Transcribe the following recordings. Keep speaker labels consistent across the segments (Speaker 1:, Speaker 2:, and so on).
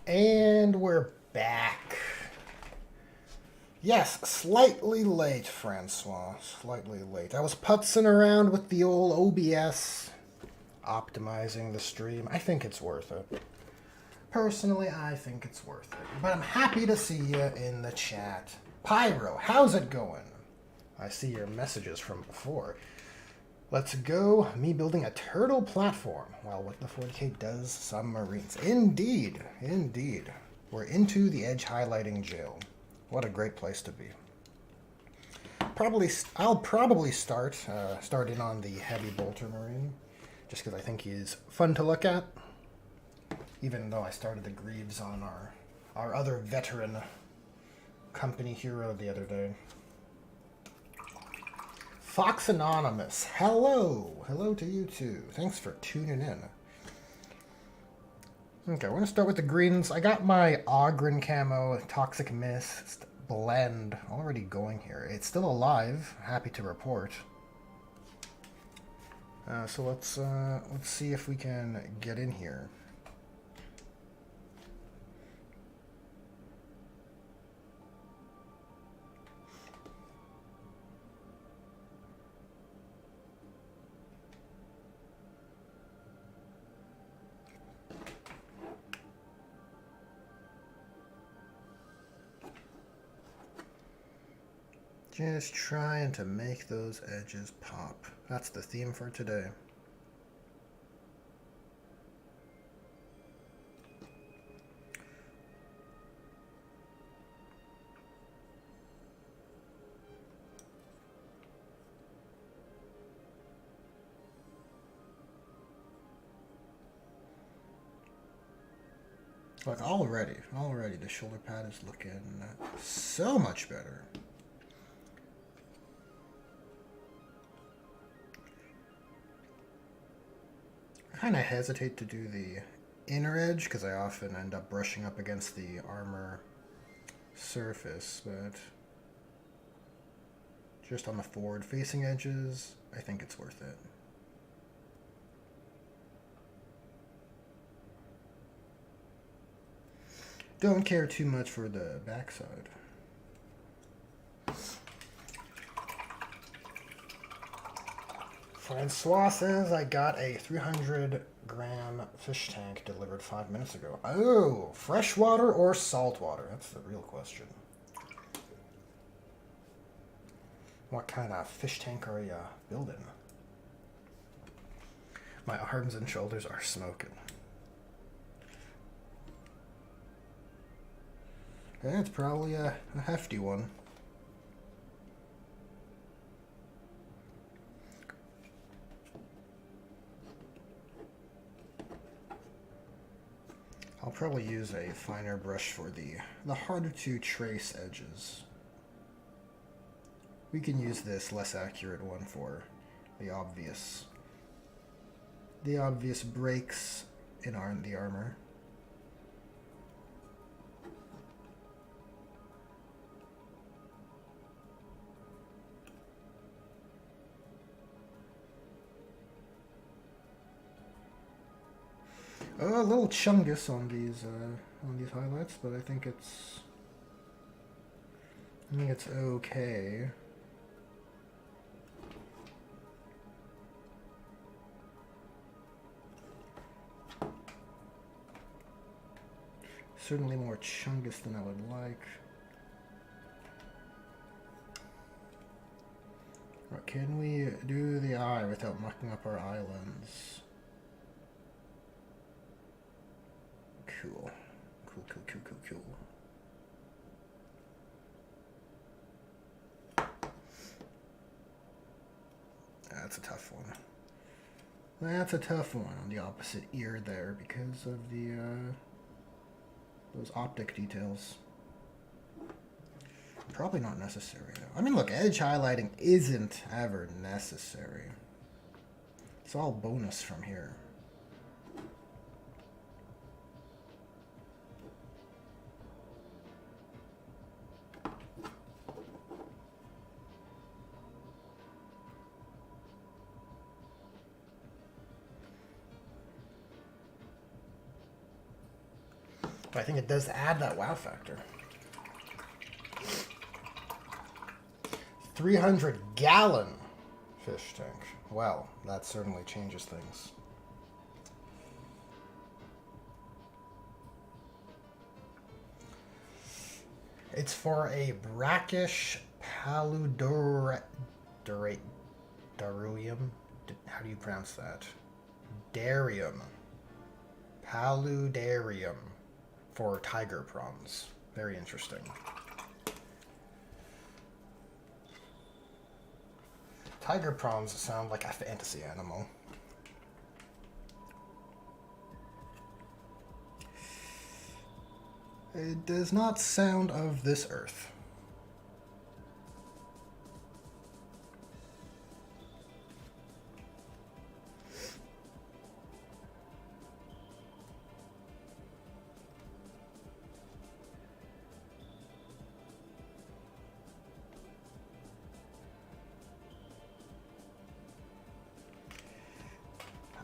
Speaker 1: And we're back. Yes, slightly late, Francois. Slightly late. I was putzing around with the old OBS, optimizing the stream. I think it's worth it. Personally, I think it's worth it. But I'm happy to see you in the chat. Pyro, how's it going? I see your messages from before. Let's go. Me building a turtle platform while What the 40K does submarines. Indeed. Indeed. We're into the edge highlighting jail. What a great place to be. I'll probably start in on the heavy bolter marine, just because I think he's fun to look at. Even though I started the Greaves on our other veteran company hero the other day. Fox Anonymous, hello! Hello to you too. Thanks for tuning in. Okay, we're gonna start with the greens. I got my Ogren camo, Toxic Mist blend already going here. It's still alive. Happy to report. So let's see if we can get in here. Just trying to make those edges pop. That's the theme for today. Look, already the shoulder pad is looking so much better. I kind of hesitate to do the inner edge because I often end up brushing up against the armor surface, but just on the forward facing edges, I think it's worth it. Don't care too much for the backside. Francois says I got a 300-gram fish tank delivered 5 minutes ago. Oh, freshwater or saltwater? That's the real question. What kind of fish tank are you building? My arms and shoulders are smoking. Yeah, it's probably a hefty one. I'll probably use a finer brush for the harder to trace edges. We can use this less accurate one for the obvious breaks in the armor. A little chungus on these highlights, but I think it's okay. Certainly more chungus than I would like. Right, can we do the eye without mucking up our eye lens? Cool. Cool. That's a tough one. That's a tough one on the opposite ear there because of the those optic details. Probably not necessary though. I mean, look, edge highlighting isn't ever necessary. It's all bonus from here. But I think it does add that wow factor. 300-gallon fish tank. Well, that certainly changes things. It's for a brackish paludarium. How do you pronounce that? Darium. Paludarium for tiger prawns. Very interesting. Tiger prawns sound like a fantasy animal. It does not sound of this earth.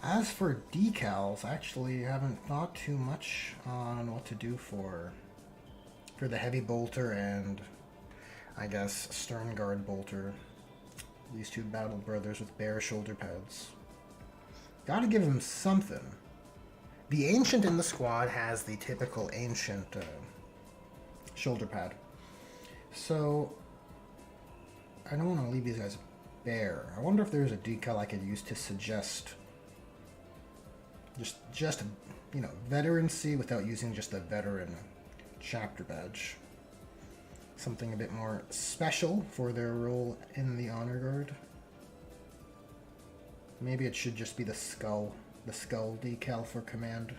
Speaker 1: As for decals, I actually haven't thought too much on what to do for the heavy bolter and, I guess, stern guard bolter. These two battle brothers with bare shoulder pads. Gotta give them something. The Ancient in the squad has the typical Ancient shoulder pad. So, I don't want to leave these guys bare. I wonder if there's a decal I could use to suggest just you know, veterancy without using just the veteran chapter badge. Something a bit more special for their role in the honor guard. Maybe it should just be the skull decal for command.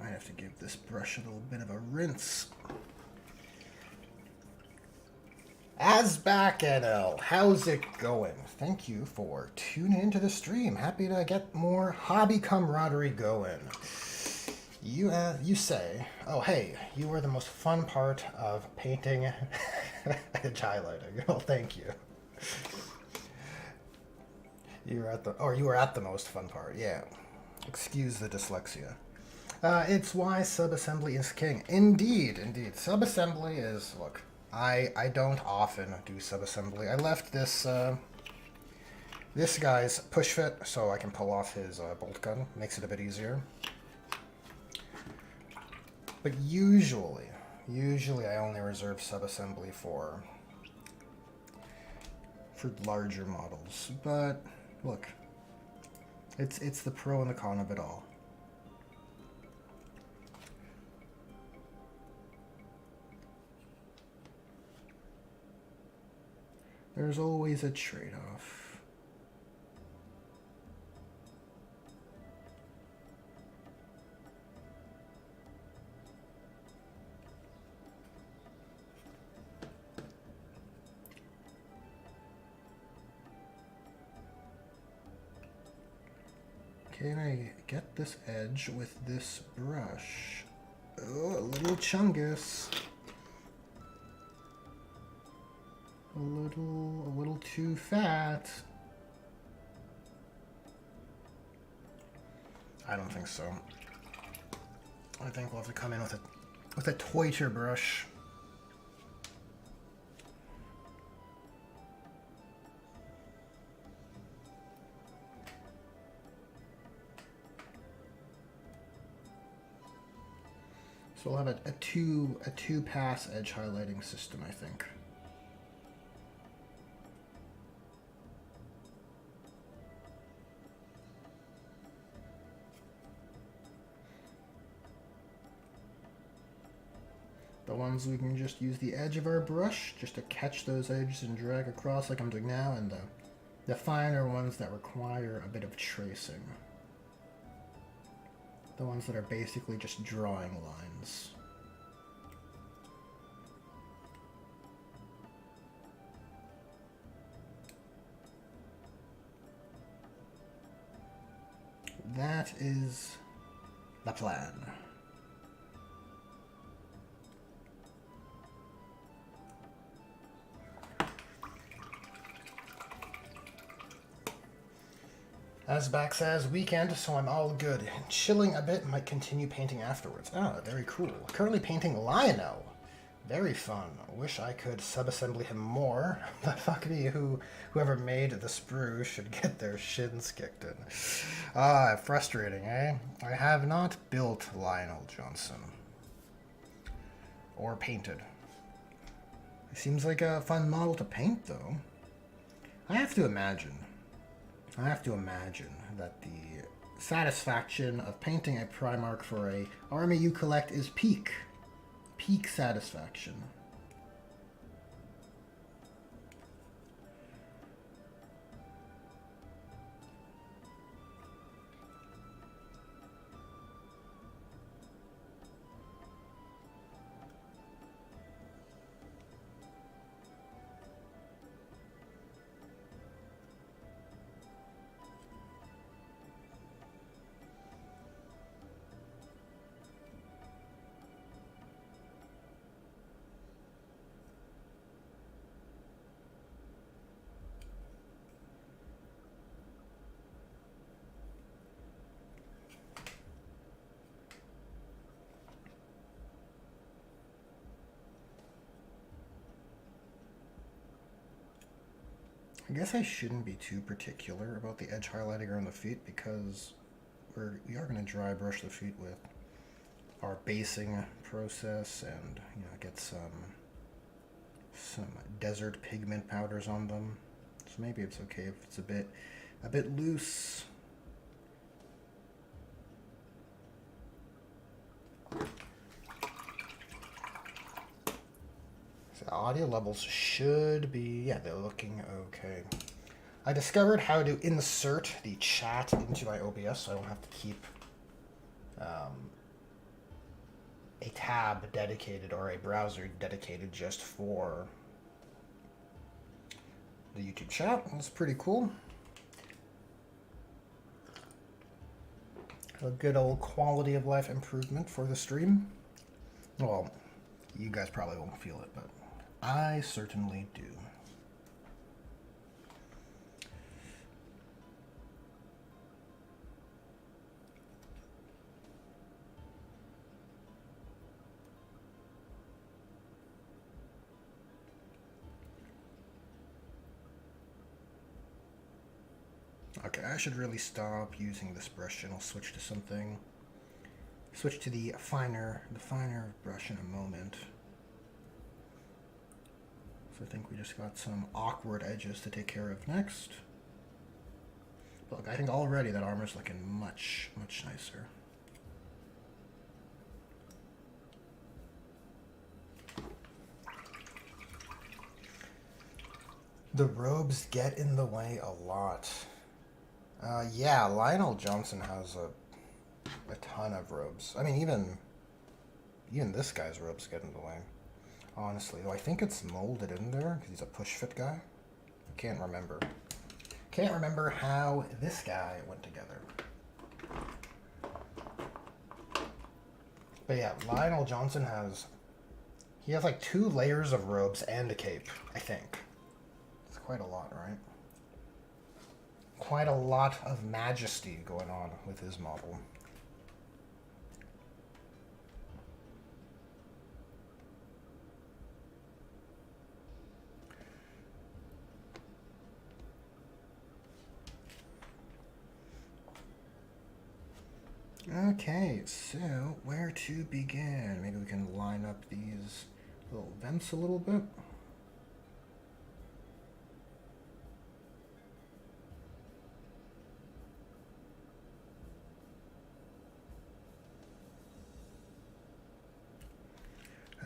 Speaker 1: I have to give this brush a little bit of a rinse. Asback NL, how's it going? Thank you for tuning into the stream. Happy to get more hobby camaraderie going. You say, oh hey, you were the most fun part of painting edge highlighting. Well, thank you. You were at the most fun part. Yeah. Excuse the dyslexia. It's why subassembly is king. Indeed. Subassembly is, look, I don't often do subassembly. I left this this guy's push fit so I can pull off his bolt gun. Makes it a bit easier. But usually I only reserve subassembly for larger models. But look, it's the pro and the con of it all. There's always a trade-off. Can I get this edge with this brush? Oh, a little chungus. A little too fat. I don't think so. I think we'll have to come in with a Toiter brush. So we'll have a two pass edge highlighting system, I think. The ones we can just use the edge of our brush just to catch those edges and drag across like I'm doing now, and the finer ones that require a bit of tracing. The ones that are basically just drawing lines. That is the plan. Asback says, weekend, so I'm all good. Chilling a bit, might continue painting afterwards. Ah, very cool. Currently painting Lionel. Very fun. Wish I could sub-assembly him more, but fuck me, whoever made the sprue should get their shins kicked in. Ah, frustrating, eh? I have not built Lionel Johnson. Or painted. He seems like a fun model to paint, though. I have to imagine that the satisfaction of painting a Primarch for a army you collect is peak satisfaction. I guess I shouldn't be too particular about the edge highlighting around the feet because we are going to dry brush the feet with our basing process and get some desert pigment powders on them. So maybe it's okay if it's a bit loose. So audio levels should be, yeah, they're looking okay. I discovered how to insert the chat into my OBS so I don't have to keep a tab dedicated or a browser dedicated just for the YouTube chat. That's pretty cool. A good old quality of life improvement for the stream. Well, you guys probably won't feel it, but I certainly do. Okay, I should really stop using this brush and I'll switch to something. Switch to the finer brush in a moment. So I think we just got some awkward edges to take care of next. Look, I think already that armor's looking much, much nicer. The robes get in the way a lot. Yeah, Lionel Johnson has a ton of robes. I mean, even this guy's robes get in the way. Honestly, though, I think it's molded in there because he's a push fit guy. I can't remember. Can't remember how this guy went together. But yeah, Lionel Johnson has like 2 layers of robes and a cape, I think. It's quite a lot, right? Quite a lot of majesty going on with his model. Okay, so where to begin? Maybe we can line up these little vents a little bit.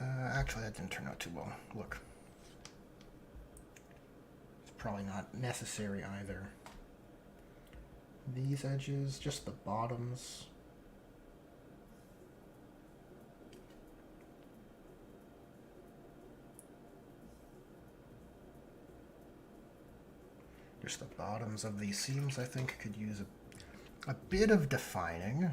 Speaker 1: Actually, that didn't turn out too well. Look. It's probably not necessary either. These edges, just the bottoms. Just the bottoms of these seams, I think, could use a bit of defining.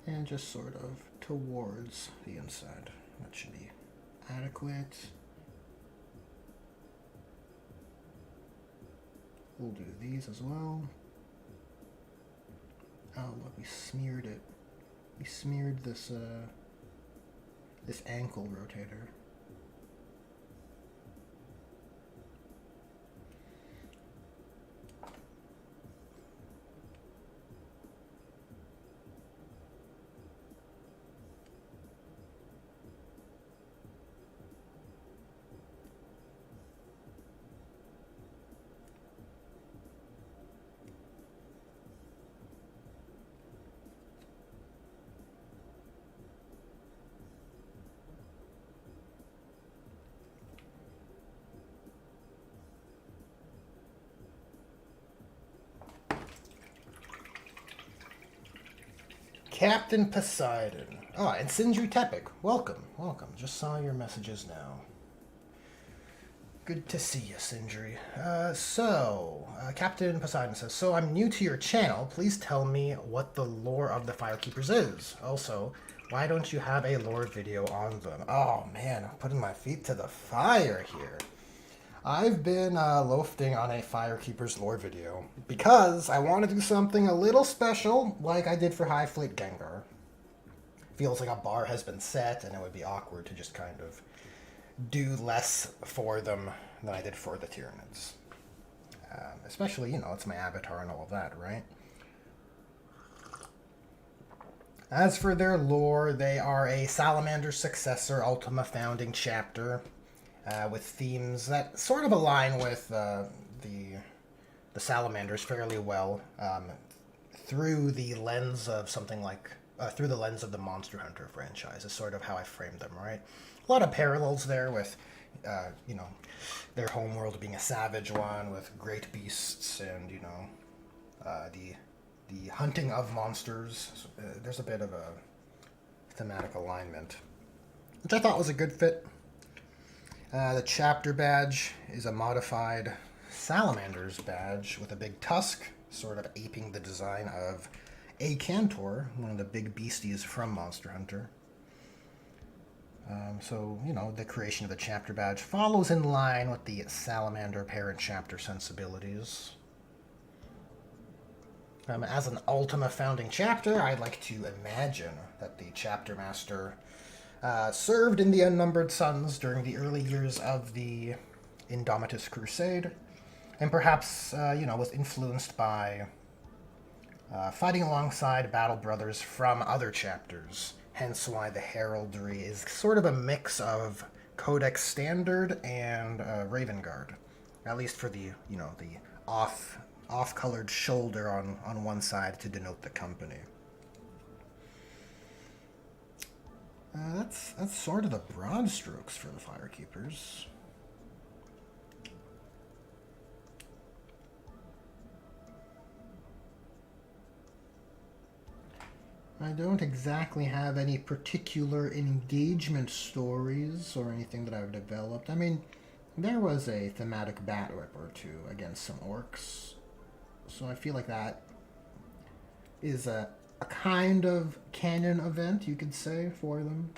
Speaker 1: And just sort of towards the inside. That should be adequate. We'll do these as well. Oh, look, we smeared it. We smeared this, this ankle rotator. Captain Poseidon. Oh, and Sindri Tepik. Welcome, welcome. Just saw your messages now. Good to see you, Sindri. Captain Poseidon says, so I'm new to your channel. Please tell me what the lore of the Firekeepers is. Also, why don't you have a lore video on them? Oh, man, I'm putting my feet to the fire here. I've been loafing on a Firekeepers lore video because I want to do something a little special like I did for High Fleet Gengar. Feels like a bar has been set and it would be awkward to just kind of do less for them than I did for the Tyranids. Especially, you know, it's my avatar and all of that, right? As for their lore, they are a Salamander successor Ultima founding chapter. With themes that sort of align with the Salamanders fairly well, through the lens of something like through the lens of the Monster Hunter franchise is sort of how I framed them, right? A lot of parallels there with, you know, their homeworld being a savage one with great beasts and, you know, the hunting of monsters. So, there's a bit of a thematic alignment, which I thought was a good fit. The chapter badge is a modified Salamander's badge with a big tusk, sort of aping the design of Acantor, one of the big beasties from Monster Hunter. So, you know, the creation of the chapter badge follows in line with the Salamander parent chapter sensibilities. As an Ultima founding chapter, I'd like to imagine that the chapter master served in the Unnumbered Suns during the early years of the Indomitus Crusade, and perhaps, you know, was influenced by fighting alongside battle brothers from other chapters, hence why the heraldry is sort of a mix of Codex Standard and Raven Guard, at least for the, you know, the off-colored shoulder on one side to denote the company. That's sort of the broad strokes for the Firekeepers. I don't exactly have any particular engagement stories or anything that I've developed. I mean, there was a thematic bat whip or two against some orcs, so I feel like that is a kind of canon event, you could say, for them.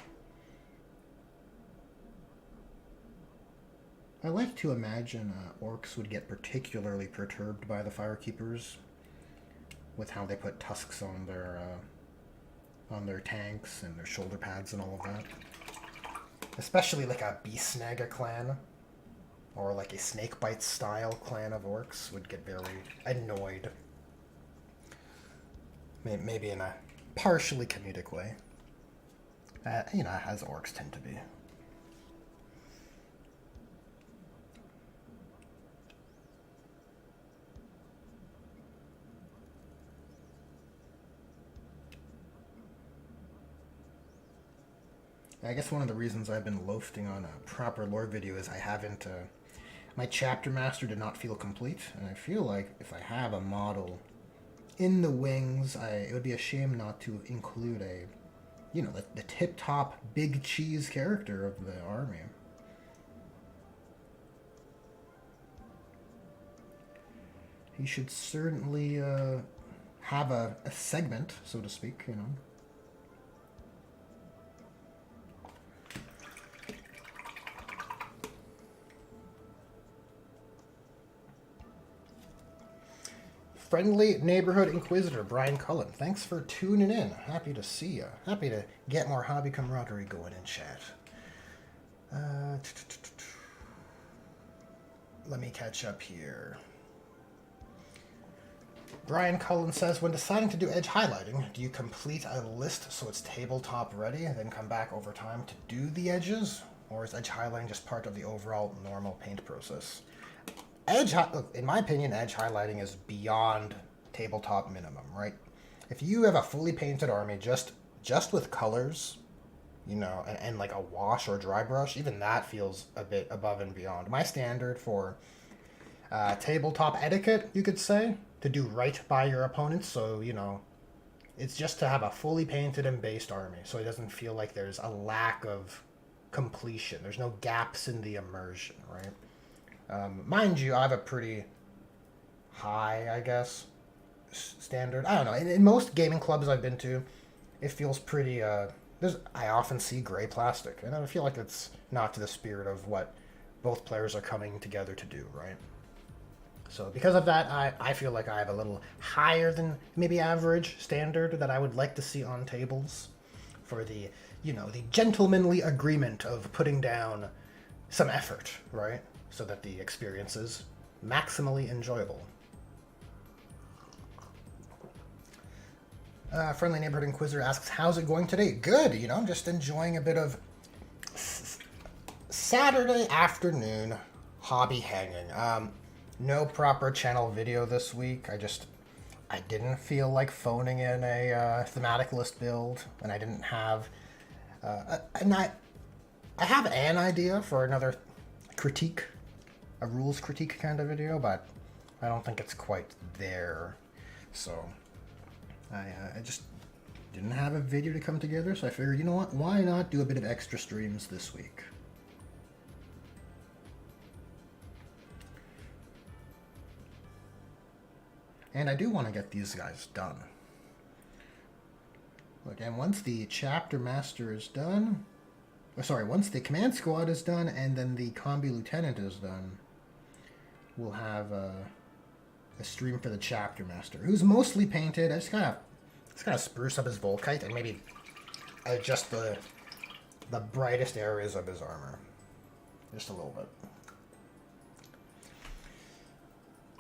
Speaker 1: I like to imagine orcs would get particularly perturbed by the Firekeepers with how they put tusks on their tanks and their shoulder pads and all of that. Especially like a Beastnaga clan or like a Snakebite style clan of orcs would get very annoyed. Maybe in a partially comedic way. You know, as orcs tend to be. I guess one of the reasons I've been loafing on a proper lore video is I haven't. My chapter master did not feel complete, and I feel like if I have a model in the wings, it would be a shame not to include a, the tip top big cheese character of the army. He should certainly have a segment, so to speak, Friendly Neighborhood Inquisitor Brian Cullen, thanks for tuning in. Happy to see you. Happy to get more hobby camaraderie going in chat. Let me catch up here. Brian Cullen says, when deciding to do edge highlighting, do you complete a list so it's tabletop ready, then come back over time to do the edges? Or is edge highlighting just part of the overall normal paint process? In my opinion, edge highlighting is beyond tabletop minimum, right? If you have a fully painted army just with colors, and like a wash or a dry brush, even that feels a bit above and beyond. My standard for tabletop etiquette, you could say, to do right by your opponents, so, it's just to have a fully painted and based army, so it doesn't feel like there's a lack of completion. There's no gaps in the immersion, right? Mind you, I have a pretty high, I guess, standard. I don't know. In most gaming clubs I've been to, it feels pretty. I often see gray plastic, and I feel like it's not to the spirit of what both players are coming together to do, right? So because of that, I feel like I have a little higher than maybe average standard that I would like to see on tables for the, the gentlemanly agreement of putting down some effort, right? So that the experience is maximally enjoyable. Friendly Neighborhood Inquisitor asks, how's it going today? Good, I'm just enjoying a bit of Saturday afternoon hobby hanging. No proper channel video this week. I didn't feel like phoning in a thematic list build, and I didn't have... I have an idea for another critique, a rules critique kind of video, but I don't think it's quite there. So I just didn't have a video to come together, so I figured, what, why not do a bit of extra streams this week? And I do want to get these guys done. Look, and once the chapter master is done, once the command squad is done and then the combi lieutenant is done, we'll have a stream for the chapter master, who's mostly painted. I just gotta spruce up his Volkite and maybe adjust the brightest areas of his armor, just a little bit.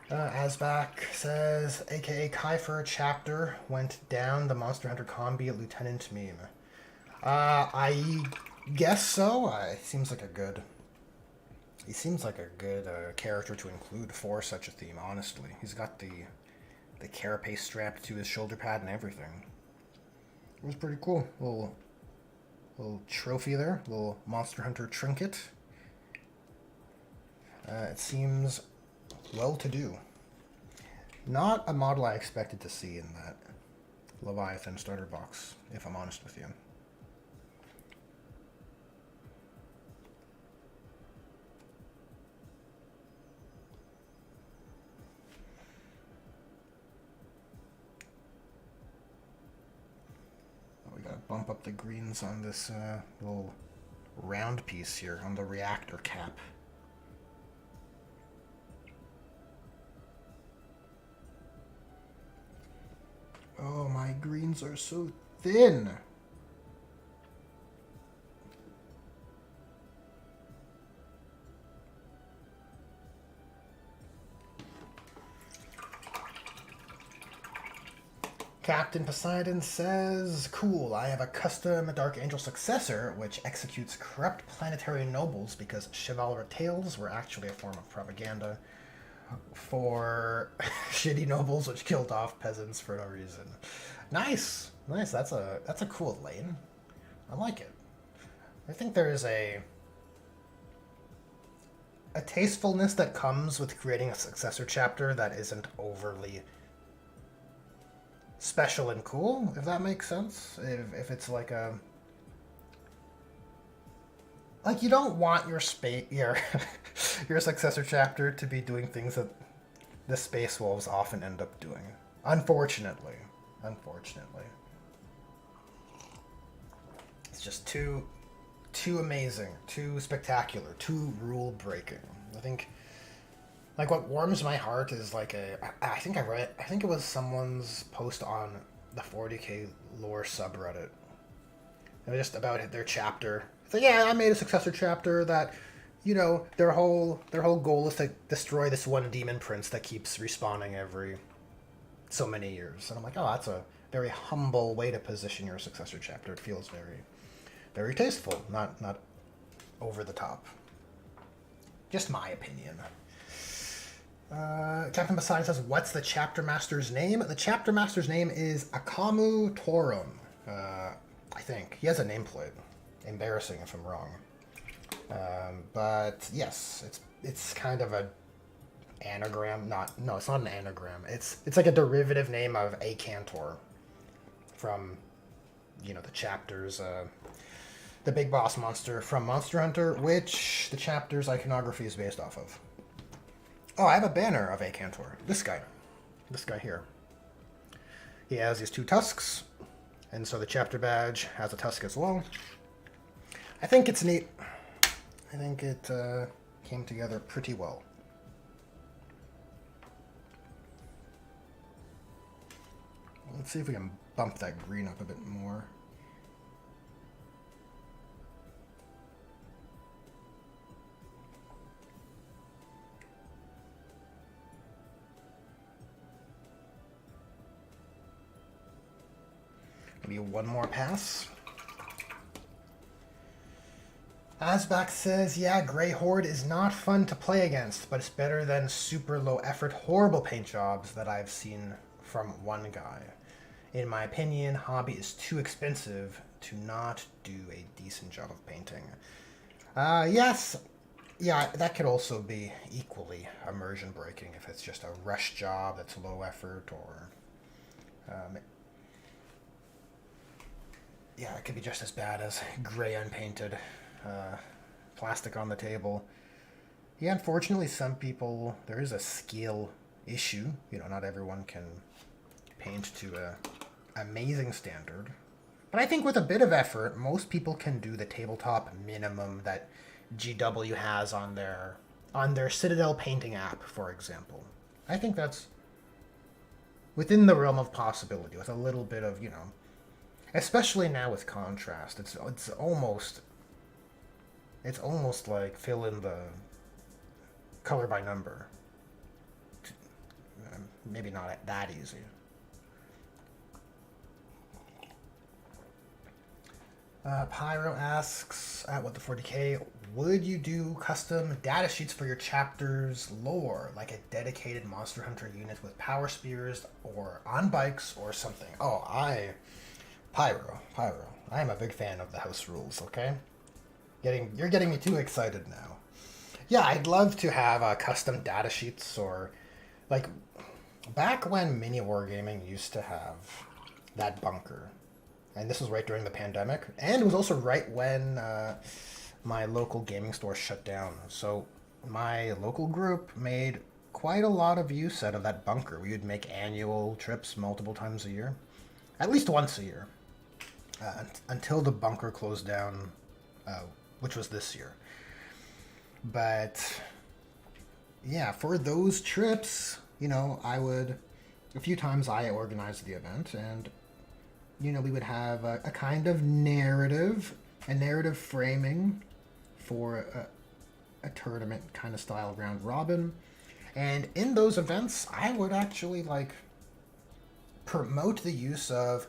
Speaker 1: Asbak says, aka Kiefer chapter went down the Monster Hunter combi lieutenant meme. I guess so. He seems like a good character to include for such a theme, honestly. He's got the carapace strapped to his shoulder pad and everything. It was pretty cool. Little trophy there, little Monster Hunter trinket. It seems well-to-do. Not a model I expected to see in that Leviathan starter box, if I'm honest with you. We gotta bump up the greens on this little round piece here on the reactor cap. Oh, my greens are so thin. Captain Poseidon says, cool, I have a custom Dark Angel successor which executes corrupt planetary nobles because chivalric tales were actually a form of propaganda for shitty nobles which killed off peasants for no reason. Nice. That's a cool lane. I like it. I think there is a tastefulness that comes with creating a successor chapter that isn't overly special and cool, if that makes sense. If it's like a like you don't want your your successor chapter to be doing things that the Space Wolves often end up doing. Unfortunately. It's just too amazing, too spectacular, too rule breaking. I think like what warms my heart is like I think it was someone's post on the 40k lore subreddit. It was just about their chapter. So yeah, I made a successor chapter that, you know, their whole goal is to destroy this one demon prince that keeps respawning every so many years. And I'm like, oh, that's a very humble way to position your successor chapter. It feels very tasteful, not over the top. Just my opinion. Captain Poseidon says, what's the chapter master's name? The chapter master's name is Akamu Torum. I think. He has a nameplate. Embarrassing if I'm wrong. But yes, it's kind of a anagram. No, it's not an anagram. It's like a derivative name of Akantor from, you know, the chapters, the big boss monster from Monster Hunter, which the chapter's iconography is based off of. Oh, I have a banner of Akantor. This guy here. He has these two tusks, and so the chapter badge has a tusk as well. I think it's neat. I think it came together pretty well. Let's see if we can bump that green up a bit more. Maybe one more pass. Asbak says, yeah, Grey Horde is not fun to play against, but it's better than super low effort, horrible paint jobs that I've seen from one guy. In my opinion, Hobby is too expensive to not do a decent job of painting. Yes, yeah, that could also be equally immersion breaking if it's just a rush job that's low effort, or yeah, it could be just as bad as gray unpainted plastic on the table. Yeah, unfortunately, some people, there is a skill issue. You know, not everyone can paint to a amazing standard. But I think with a bit of effort, most people can do the tabletop minimum that GW has on their Citadel painting app, for example. I think that's within the realm of possibility with a little bit of, you know, especially now with contrast. It's almost like fill in the color by number. Maybe not that easy. Pyro asks, at What the 40k, would you do custom data sheets for your chapter's lore, like a dedicated Monster Hunter unit with power spears or on bikes or something? Oh, Pyro, I am a big fan of the house rules, okay? You're getting me too excited now. Yeah, I'd love to have custom data sheets, or like back when Mini Wargaming used to have that bunker. And this was right during the pandemic, and it was also right when my local gaming store shut down. So my local group made quite a lot of use out of that bunker. We would make annual trips multiple times a year, at least once a year, until the bunker closed down, which was this year. But yeah, for those trips, you know, a few times I organized the event, and you know, we would have a kind of narrative framing for a tournament kind of style round robin. And in those events, I would actually like promote the use of,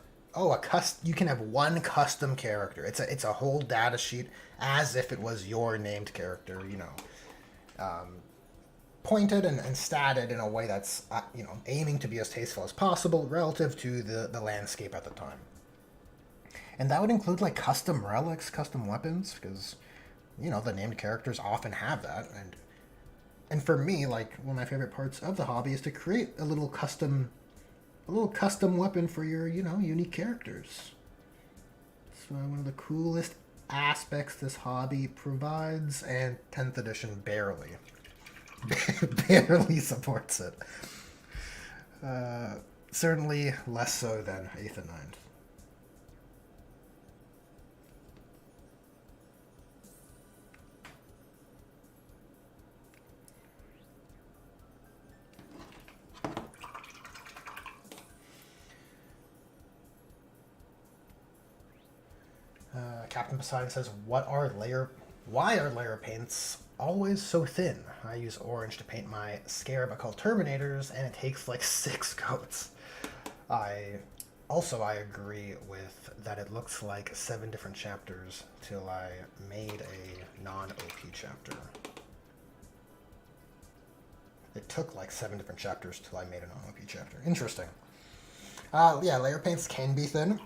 Speaker 1: you can have one custom character. It's a whole data sheet as if it was your named character, you know, pointed and statted in a way that's, you know, aiming to be as tasteful as possible relative to the landscape at the time. And that would include like custom relics, custom weapons, because you know the named characters often have that. And for me, like one of my favorite parts of the hobby is to create a little custom weapon for your, you know, unique characters. It's one of the coolest aspects this hobby provides, and 10th edition barely, barely supports it. Certainly less so than 8th and 9th. Captain Poseidon says, why are layer paints always so thin? I use orange to paint my scarab called Terminators, and it takes like 6 coats. I agree with that it looks like 7 different chapters till I made a non-OP chapter. It took like 7 different chapters till I made a non-OP chapter. Interesting. Yeah, layer paints can be thin.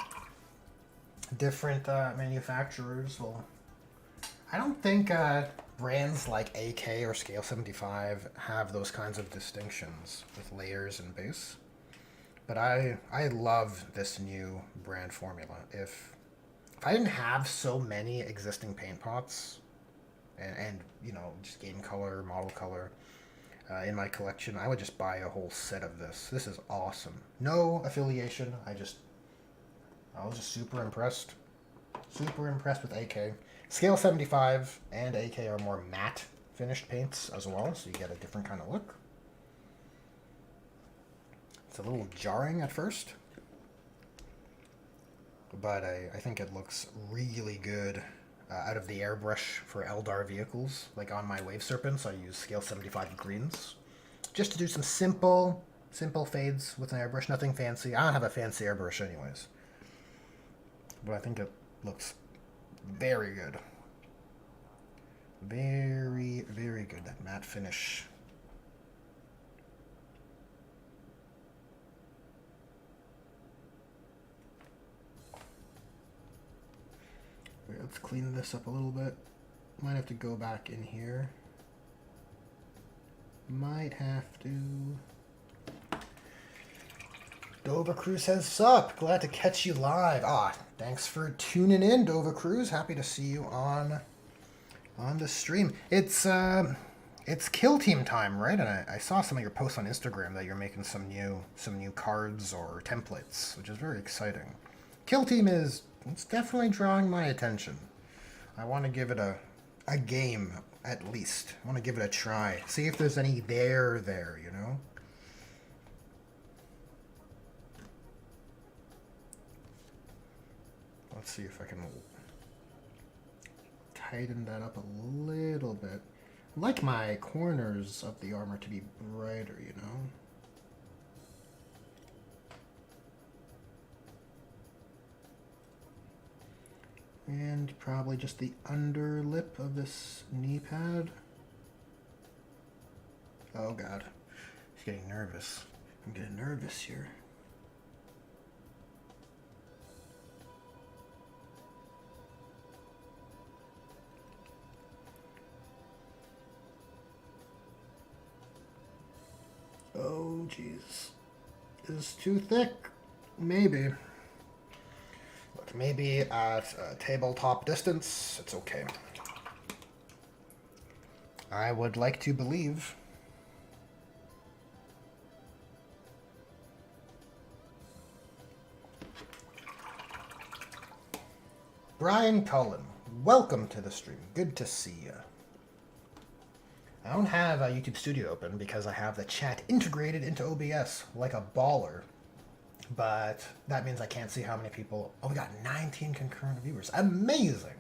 Speaker 1: Different manufacturers will... I don't think brands like AK or Scale 75 have those kinds of distinctions with layers and base. But I love this new brand formula. If I didn't have so many existing paint pots and you know, just game color, model color in my collection, I would just buy a whole set of this. This is awesome. No affiliation. I was just super impressed. Super impressed with AK. Scale 75 and AK are more matte finished paints as well, so you get a different kind of look. It's a little jarring at first, but I think it looks really good out of the airbrush for Eldar vehicles. Like on my Wave Serpents, I use Scale 75 greens just to do some simple fades with an airbrush. Nothing fancy. I don't have a fancy airbrush anyways. But I think it looks very good. Very, very good. That matte finish. Wait, let's clean this up a little bit. Might have to go back in here. Might have to... Dova Cruz says, sup, glad to catch you live. Thanks for tuning in, Dova Cruz. Happy to see you on the stream. It's Kill Team time, right? And I saw some of your posts on Instagram that you're making some new cards or templates, which is very exciting. Kill Team it's definitely drawing my attention. I want to give it a game at least. I want to give it a try. See if there's any there, you know? Let's see if I can tighten that up a little bit. I like my corners of the armor to be brighter, you know? And probably just the under lip of this knee pad. Oh god. He's getting nervous. I'm getting nervous here. Oh, jeez. Is too thick? Maybe. Look, maybe at tabletop distance, it's okay. I would like to believe. Brian Cullen, welcome to the stream. Good to see you. I don't have a YouTube Studio open because I have the chat integrated into OBS like a baller. But that means I can't see how many people... Oh, we got 19 concurrent viewers. Amazing.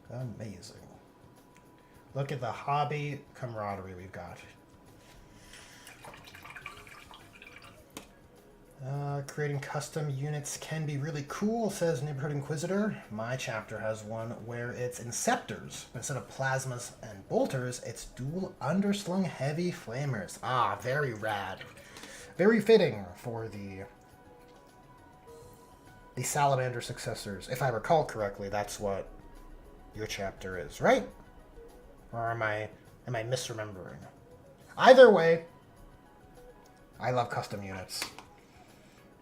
Speaker 1: Amazing. Look at the hobby camaraderie we've got. Creating custom units can be really cool, says Neighborhood Inquisitor. My chapter has one where it's Inceptors. Instead of plasmas and bolters, it's dual underslung heavy flamers. Very rad. Very fitting for the the Salamander Successors. If I recall correctly, that's what your chapter is, right? Or am I misremembering? Either way, I love custom units.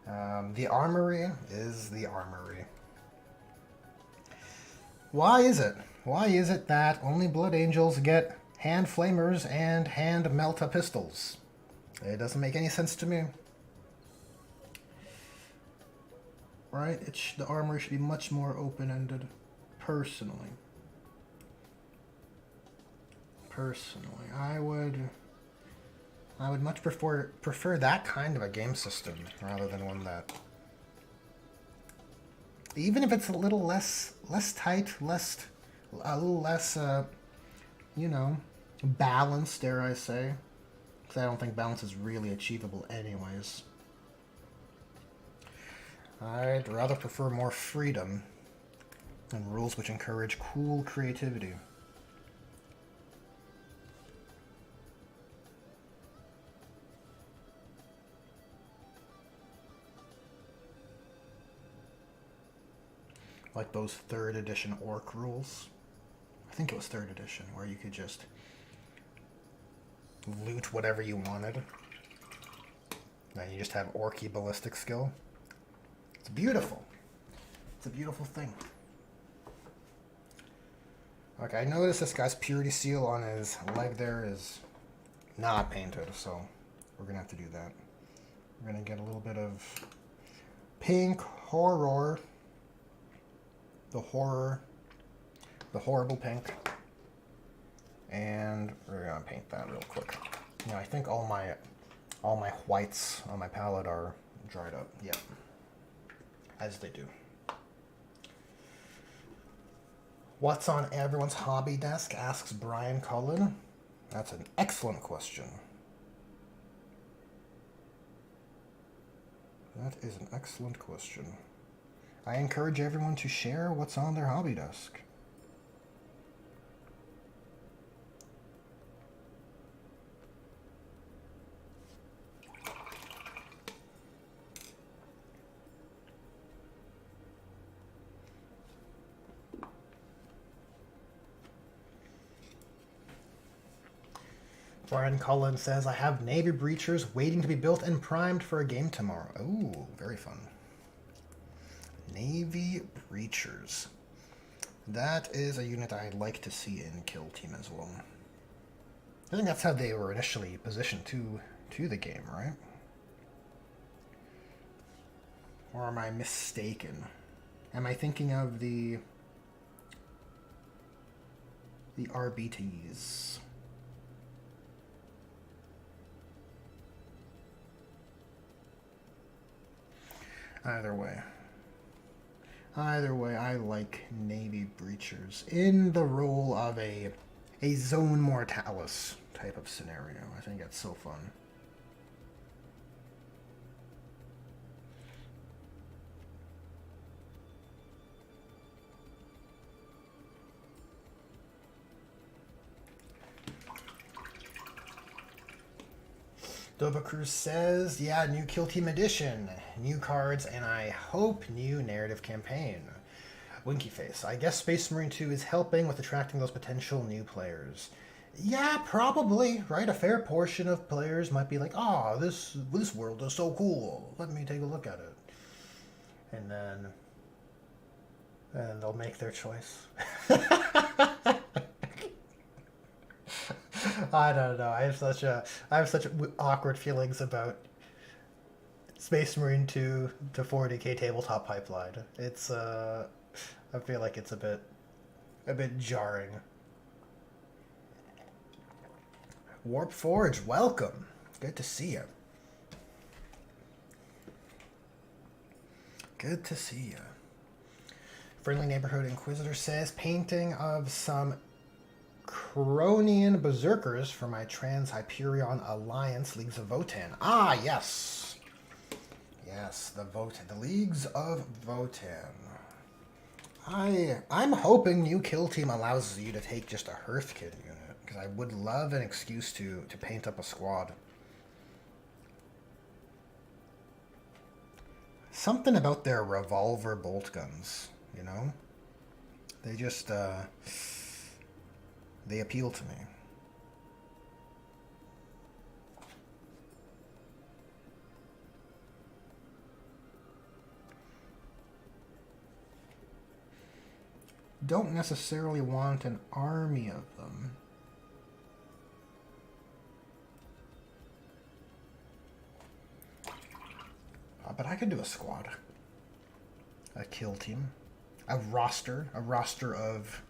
Speaker 1: The Armory is the Armory. Why is it? Why is it that only Blood Angels get hand flamers and hand melta pistols? It doesn't make any sense to me. Right? The armor should be much more open-ended. Personally, I would much prefer that kind of a game system rather than one that, even if it's a little less tight, a little less, you know, balanced, dare I say, because I don't think balance is really achievable anyways. I'd rather prefer more freedom and rules which encourage cool creativity. Like those 3rd edition orc rules. I think it was 3rd edition, where you could just loot whatever you wanted. Then you just have orky ballistic skill. It's beautiful. It's a beautiful thing. Okay, I noticed this guy's purity seal on his leg there is not painted, so we're gonna have to do that. We're gonna get a little bit of pink horror. The horrible pink. And we're gonna paint that real quick. I think all my whites on my palette are dried up. Yep. As they do. What's on everyone's hobby desk? Asks Brian Cullen. That's an excellent question. That is an excellent question. I encourage everyone to share what's on their hobby desk. Brian Cullen says, I have Navy Breachers waiting to be built and primed for a game tomorrow. Ooh, very fun. Navy Breachers. That is a unit I'd like to see in Kill Team as well. I think that's how they were initially positioned to the game, right? Or am I mistaken? Am I thinking of the RBTs? Either way, I like Navy Breachers in the role of a Zone Mortalis type of scenario. I think that's so fun. Doba Cruz says, yeah, new Kill Team edition, new cards, and I hope new narrative campaign. Winky Face, I guess Space Marine 2 is helping with attracting those potential new players. Yeah, probably, right? A fair portion of players might be like, oh, this world is so cool. Let me take a look at it. And then they'll make their choice. I don't know. I have such awkward feelings about Space Marine 2 to 40k tabletop pipeline. It's I feel like it's a bit jarring. Warp Forge, welcome. Good to see you. Good to see you. Friendly Neighborhood Inquisitor says, painting of some Cronian Berserkers for my Trans-Hyperion Alliance Leagues of Votann. Ah, yes. Yes, the Leagues of Votann. I'm hoping new Kill Team allows you to take just a Hearthkit unit, because I would love an excuse to paint up a squad. Something about their revolver bolt guns, you know? They just, they appeal to me. Don't necessarily want an army of them. But I could do a squad. A kill team. A roster of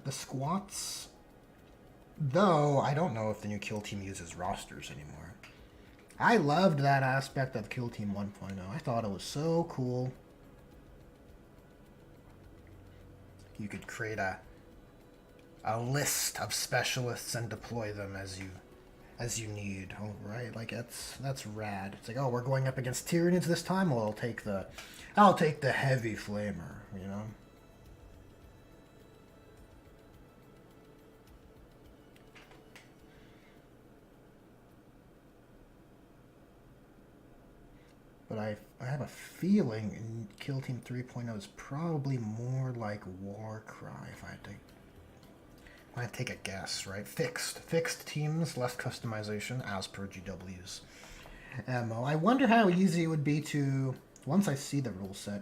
Speaker 1: the squats. Though, I don't know if the new kill team uses rosters anymore. I loved that aspect of Kill Team 1.0. I thought it was so cool. You could create a list of specialists and deploy them as you need. Oh, right, like that's rad. It's like, oh, we're going up against Tyranids this time. Well, I'll take the heavy flamer. You know. But I have a feeling Kill Team 3.0 is probably more like Warcry if I had to take a guess, right? Fixed teams, less customization as per GW's MO. I wonder how easy it would be to, once I see the rule set,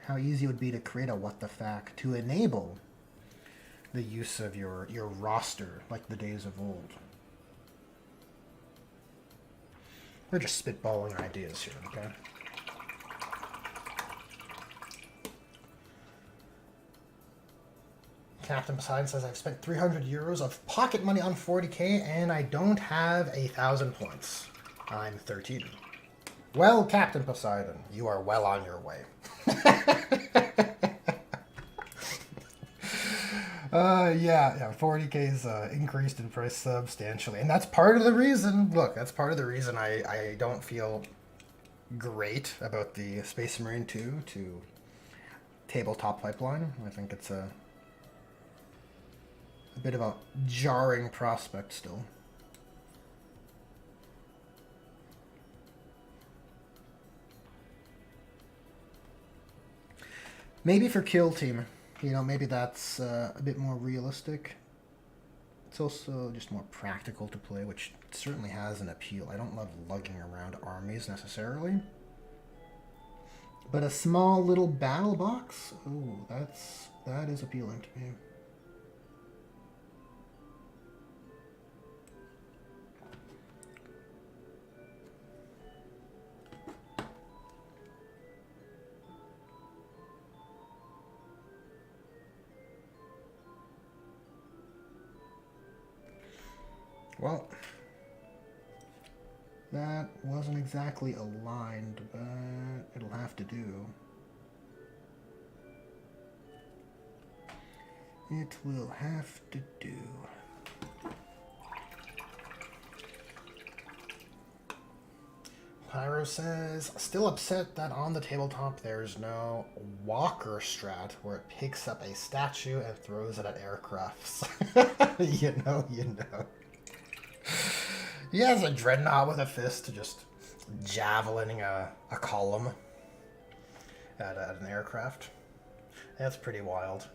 Speaker 1: how easy it would be to create a what the fact to enable the use of your roster like the days of old. We're just spitballing ideas here, okay? Captain Poseidon says, I've spent 300 euros of pocket money on 40k and I don't have 1,000 points. I'm 13. Well, Captain Poseidon, you are well on your way. Yeah, 40k's increased in price substantially. And that's part of the reason, I don't feel great about the Space Marine 2 to tabletop pipeline. I think it's a bit of a jarring prospect still. Maybe for Kill Team, maybe that's a bit more realistic. It's also just more practical to play, which certainly has an appeal. I don't love lugging around armies necessarily. But a small little battle box? Oh, that is appealing to me. Well, that wasn't exactly aligned, but it'll have to do. It will have to do. Pyro says, still upset that on the tabletop there's no walker strat where it picks up a statue and throws it at aircrafts. you know. He has a dreadnought with a fist just javelining a column at an aircraft. That's pretty wild.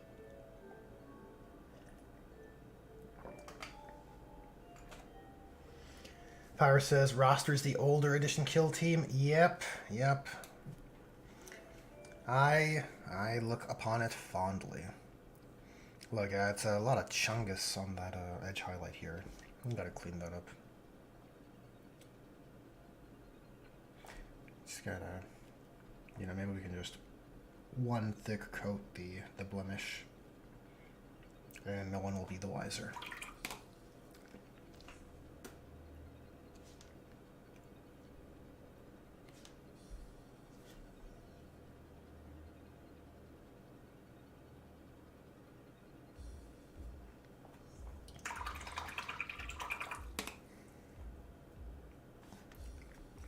Speaker 1: Pyro says, roster's the older edition kill team. Yep. I look upon it fondly. Look, it's a lot of chungus on that edge highlight here. We gotta clean that up. Just gotta, maybe we can just one thick coat the blemish, and no one will be the wiser.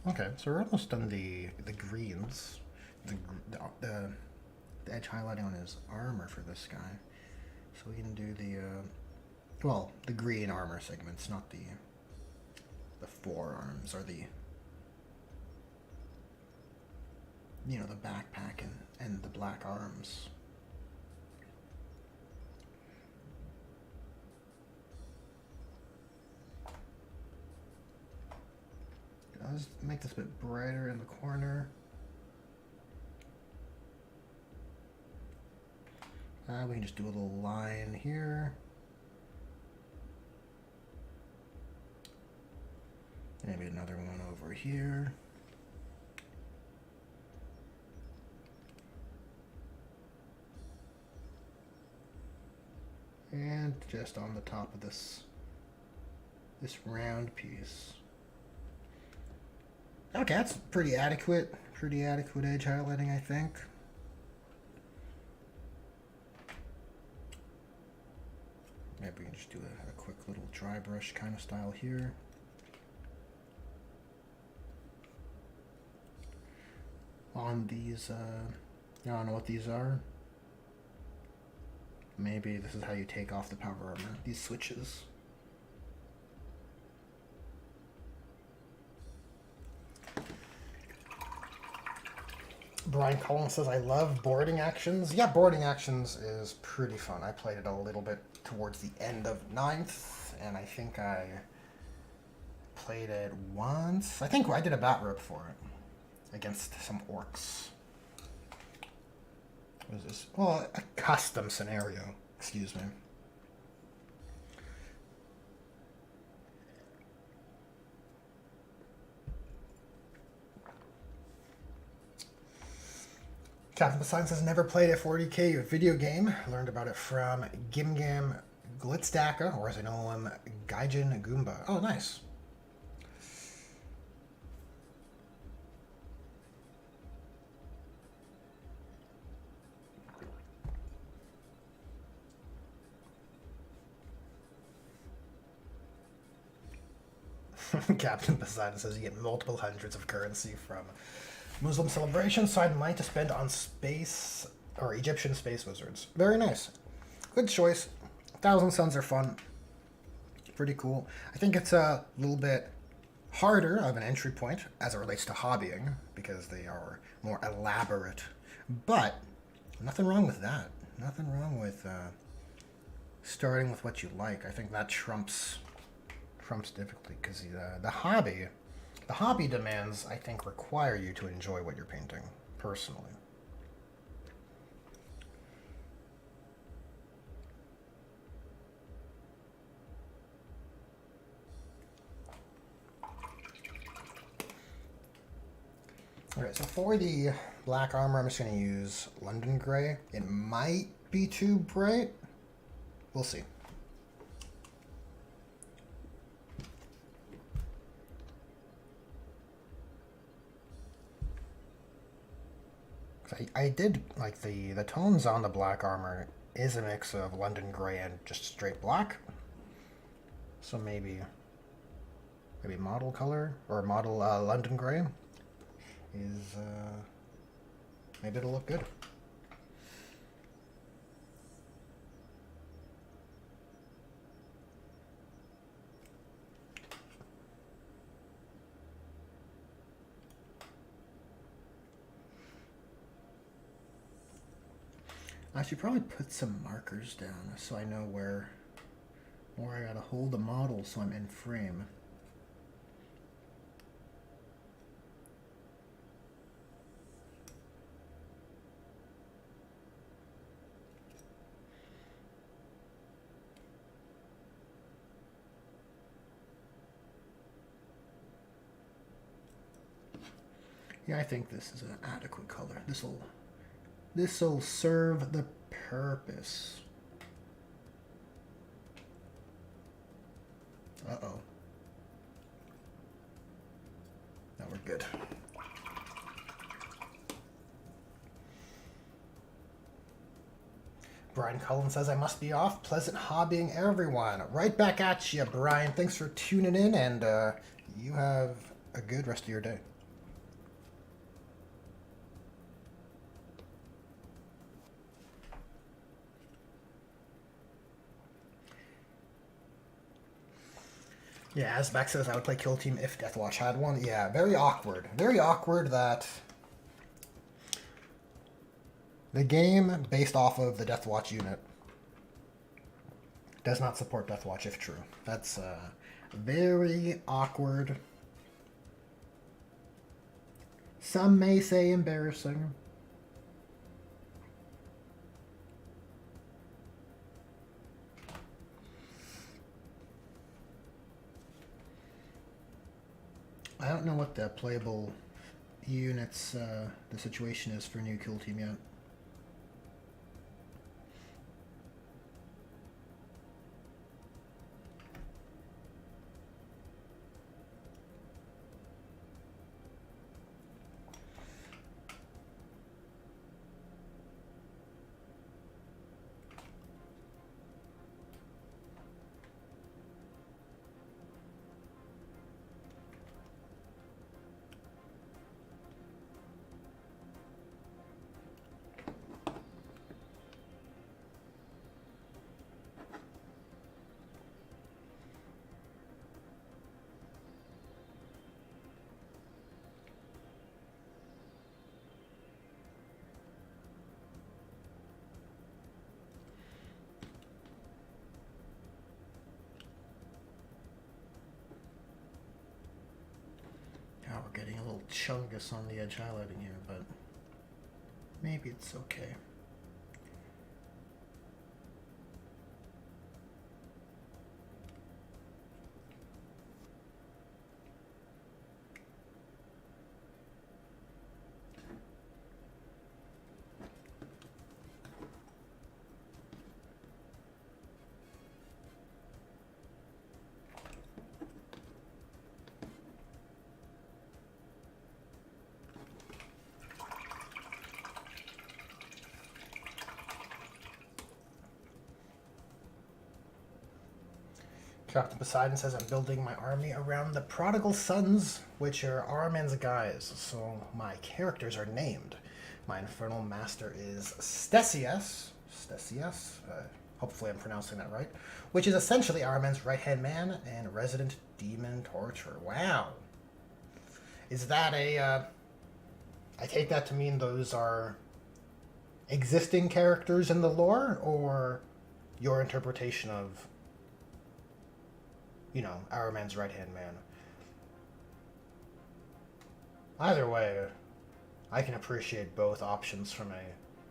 Speaker 1: Okay, so we're almost done the greens, the edge highlighting on his armor for this guy. So we can do the green armor segments, not the forearms or the you know, the backpack and the black arms. Let's make this a bit brighter in the corner. We can just do a little line here. Maybe another one over here. And just on the top of this round piece. Okay, that's pretty adequate edge highlighting, I think. Maybe we can just do a quick little dry brush kind of style here. On these, I don't know what these are. Maybe this is how you take off the power armor, these switches. Brian Collins says, I love boarding actions. Yeah, boarding actions is pretty fun. I played it a little bit towards the end of 9th, and I think I played it once. I think I did a bat rip for it against some orcs. What is this? Well, a custom scenario. Excuse me. Captain Poseidon says, never played a 40k video game. Learned about it from Gimgam Glitzdaka, or as I know him, Gaijin Goomba. Oh, nice. Captain Poseidon says you get multiple hundreds of currency from Muslim celebrations, so I'd like to spend on space or Egyptian space wizards. Very nice. Good choice. 1,000 Suns are fun. Pretty cool. I think it's a little bit harder of an entry point as it relates to hobbying because they are more elaborate. But nothing wrong with that. Nothing wrong with starting with what you like. I think that trumps difficulty because the hobby demands, I think, require you to enjoy what you're painting, personally. Alright, so for the black armor, I'm just going to use London Grey. It might be too bright. We'll see. I did, like, the tones on the black armor is a mix of London Grey and just straight black. So maybe model color, or model London Grey is, maybe it'll look good. I should probably put some markers down so I know where I gotta hold the model so I'm in frame. Yeah, I think this is an adequate color. This'll serve the purpose. Uh-oh. Now we're good. Brian Cullen says, I must be off. Pleasant hobbying, everyone. Right back at you, Brian. Thanks for tuning in, and you have a good rest of your day. Yeah, as Beck says, I would play Kill Team if Deathwatch had one. Yeah, very awkward. Very awkward that The game, based off of the Deathwatch unit, does not support Deathwatch if true. That's very awkward. Some may say embarrassing. I don't know what the playable units, the situation is for new Kill Team yet. Oh, we're getting a little chungus on the edge highlighting here, but maybe it's okay. Captain Poseidon says, I'm building my army around the prodigal sons, which are Ahriman's guys, so my characters are named. My infernal master is Stesias. Hopefully I'm pronouncing that right. Which is essentially Ahriman's right-hand man and resident demon torturer. Wow. Is that a... I take that to mean those are existing characters in the lore, or your interpretation of, you know, Ahriman's right-hand man? Either way, I can appreciate both options from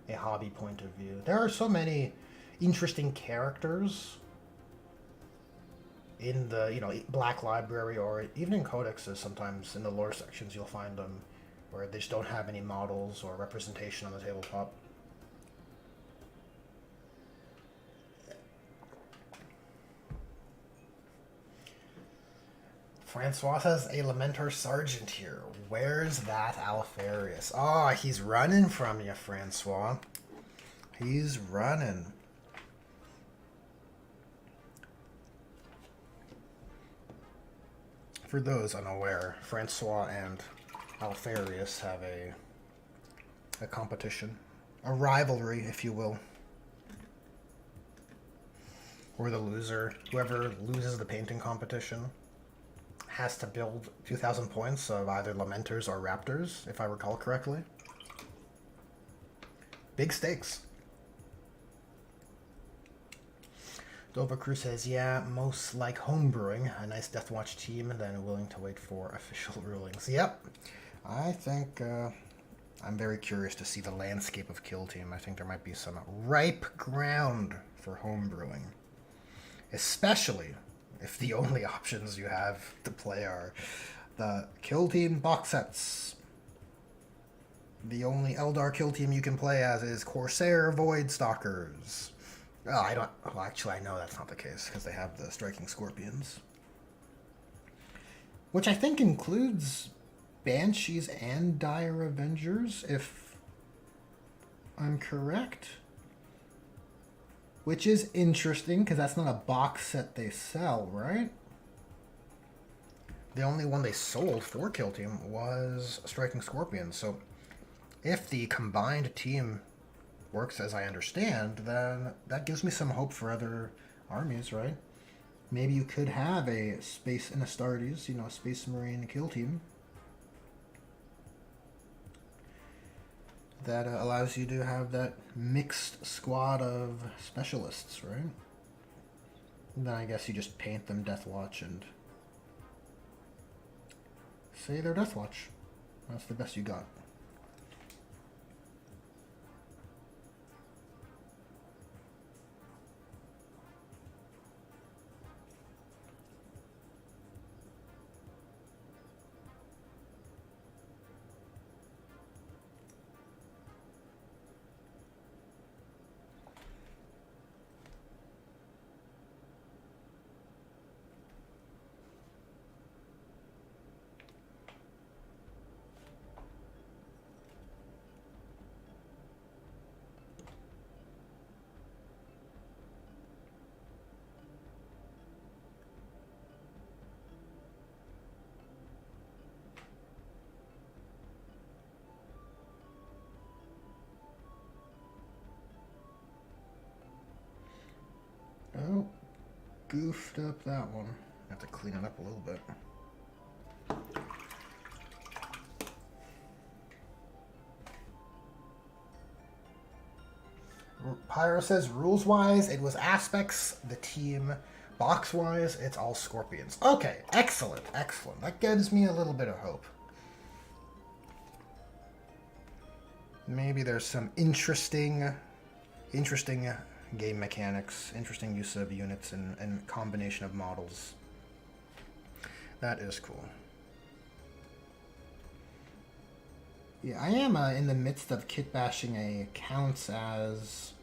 Speaker 1: a hobby point of view. There are so many interesting characters in the, you know, Black Library, or even in codexes. Sometimes in the lore sections you'll find them where they just don't have any models or representation on the tabletop. Francois has a Lamentor Sergeant here. Where's that Alfarius? Oh, he's running from you, Francois. He's running. For those unaware, Francois and Alfarius have a competition. A rivalry, if you will. Where the loser, whoever loses the painting competition, has to build 2,000 points of either Lamentors or Raptors, if I recall correctly. Big stakes. Dova Crew says, yeah, most like homebrewing, a nice Deathwatch team, and then willing to wait for official rulings. Yep. I think I'm very curious to see the landscape of Kill Team. I think there might be some ripe ground for homebrewing. Especially if the only options you have to play are the Kill Team box sets. The only Eldar Kill Team you can play as is Corsair Void Stalkers. Oh, I don't... Well, actually, I know that's not the case, because they have the Striking Scorpions. Which I think includes Banshees and Dire Avengers, if I'm correct. Which is interesting, because that's not a box set they sell, right? The only one they sold for Kill Team was Striking Scorpions, so if the combined team works as I understand, then that gives me some hope for other armies, right? Maybe you could have a Space and Astartes, you know, Space Marine Kill Team. that allows you to have that mixed squad of specialists, right? Then I guess you just paint them Deathwatch and say they're Deathwatch. That's the best you got. Oh, goofed up that one. Have to clean it up a little bit. Pyro says, rules-wise, it was Aspects, the team. Box-wise, it's all Scorpions. Okay, excellent, excellent. That gives me a little bit of hope. Maybe there's some interesting game mechanics, interesting use of units, and combination of models. That is cool. Yeah, I am in the midst of kit bashing a counts as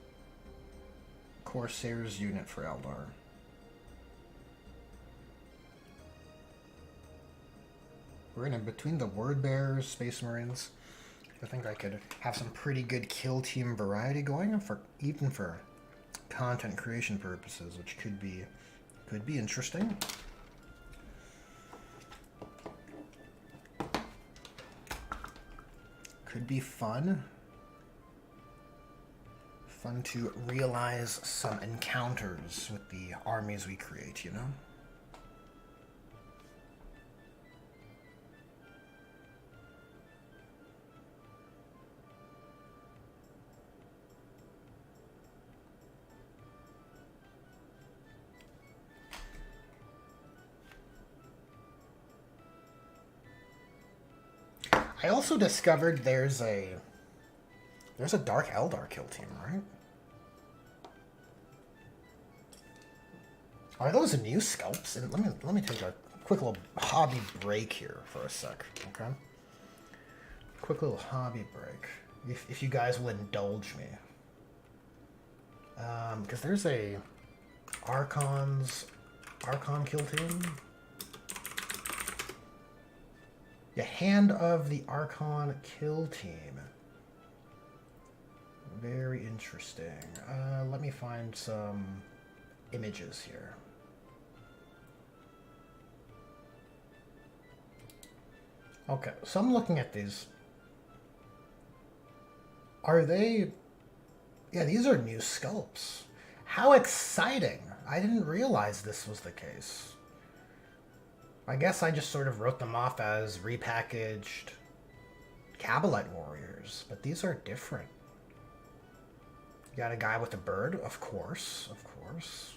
Speaker 1: Corsairs unit for Eldar. We're in between the Word Bearers, Space Marines. I think I could have some pretty good kill team variety going for even for content creation purposes, which could be interesting. Could be fun. Fun to realize some encounters with the armies we create, you know? I also discovered there's a Dark Eldar kill team, right? Are those new scalps? And let me take a quick little hobby break here for a sec, okay? Quick little hobby break, if you guys will indulge me, because there's a Archon kill team. Yeah, Hand of the Archon kill team. Very interesting. Let me find some images here. Okay, so I'm looking at these. Are they... Yeah, these are new sculpts. How exciting! I didn't realize this was the case. I guess I just sort of wrote them off as repackaged Kabalite warriors, but these are different. You got a guy with a bird? Of course, of course.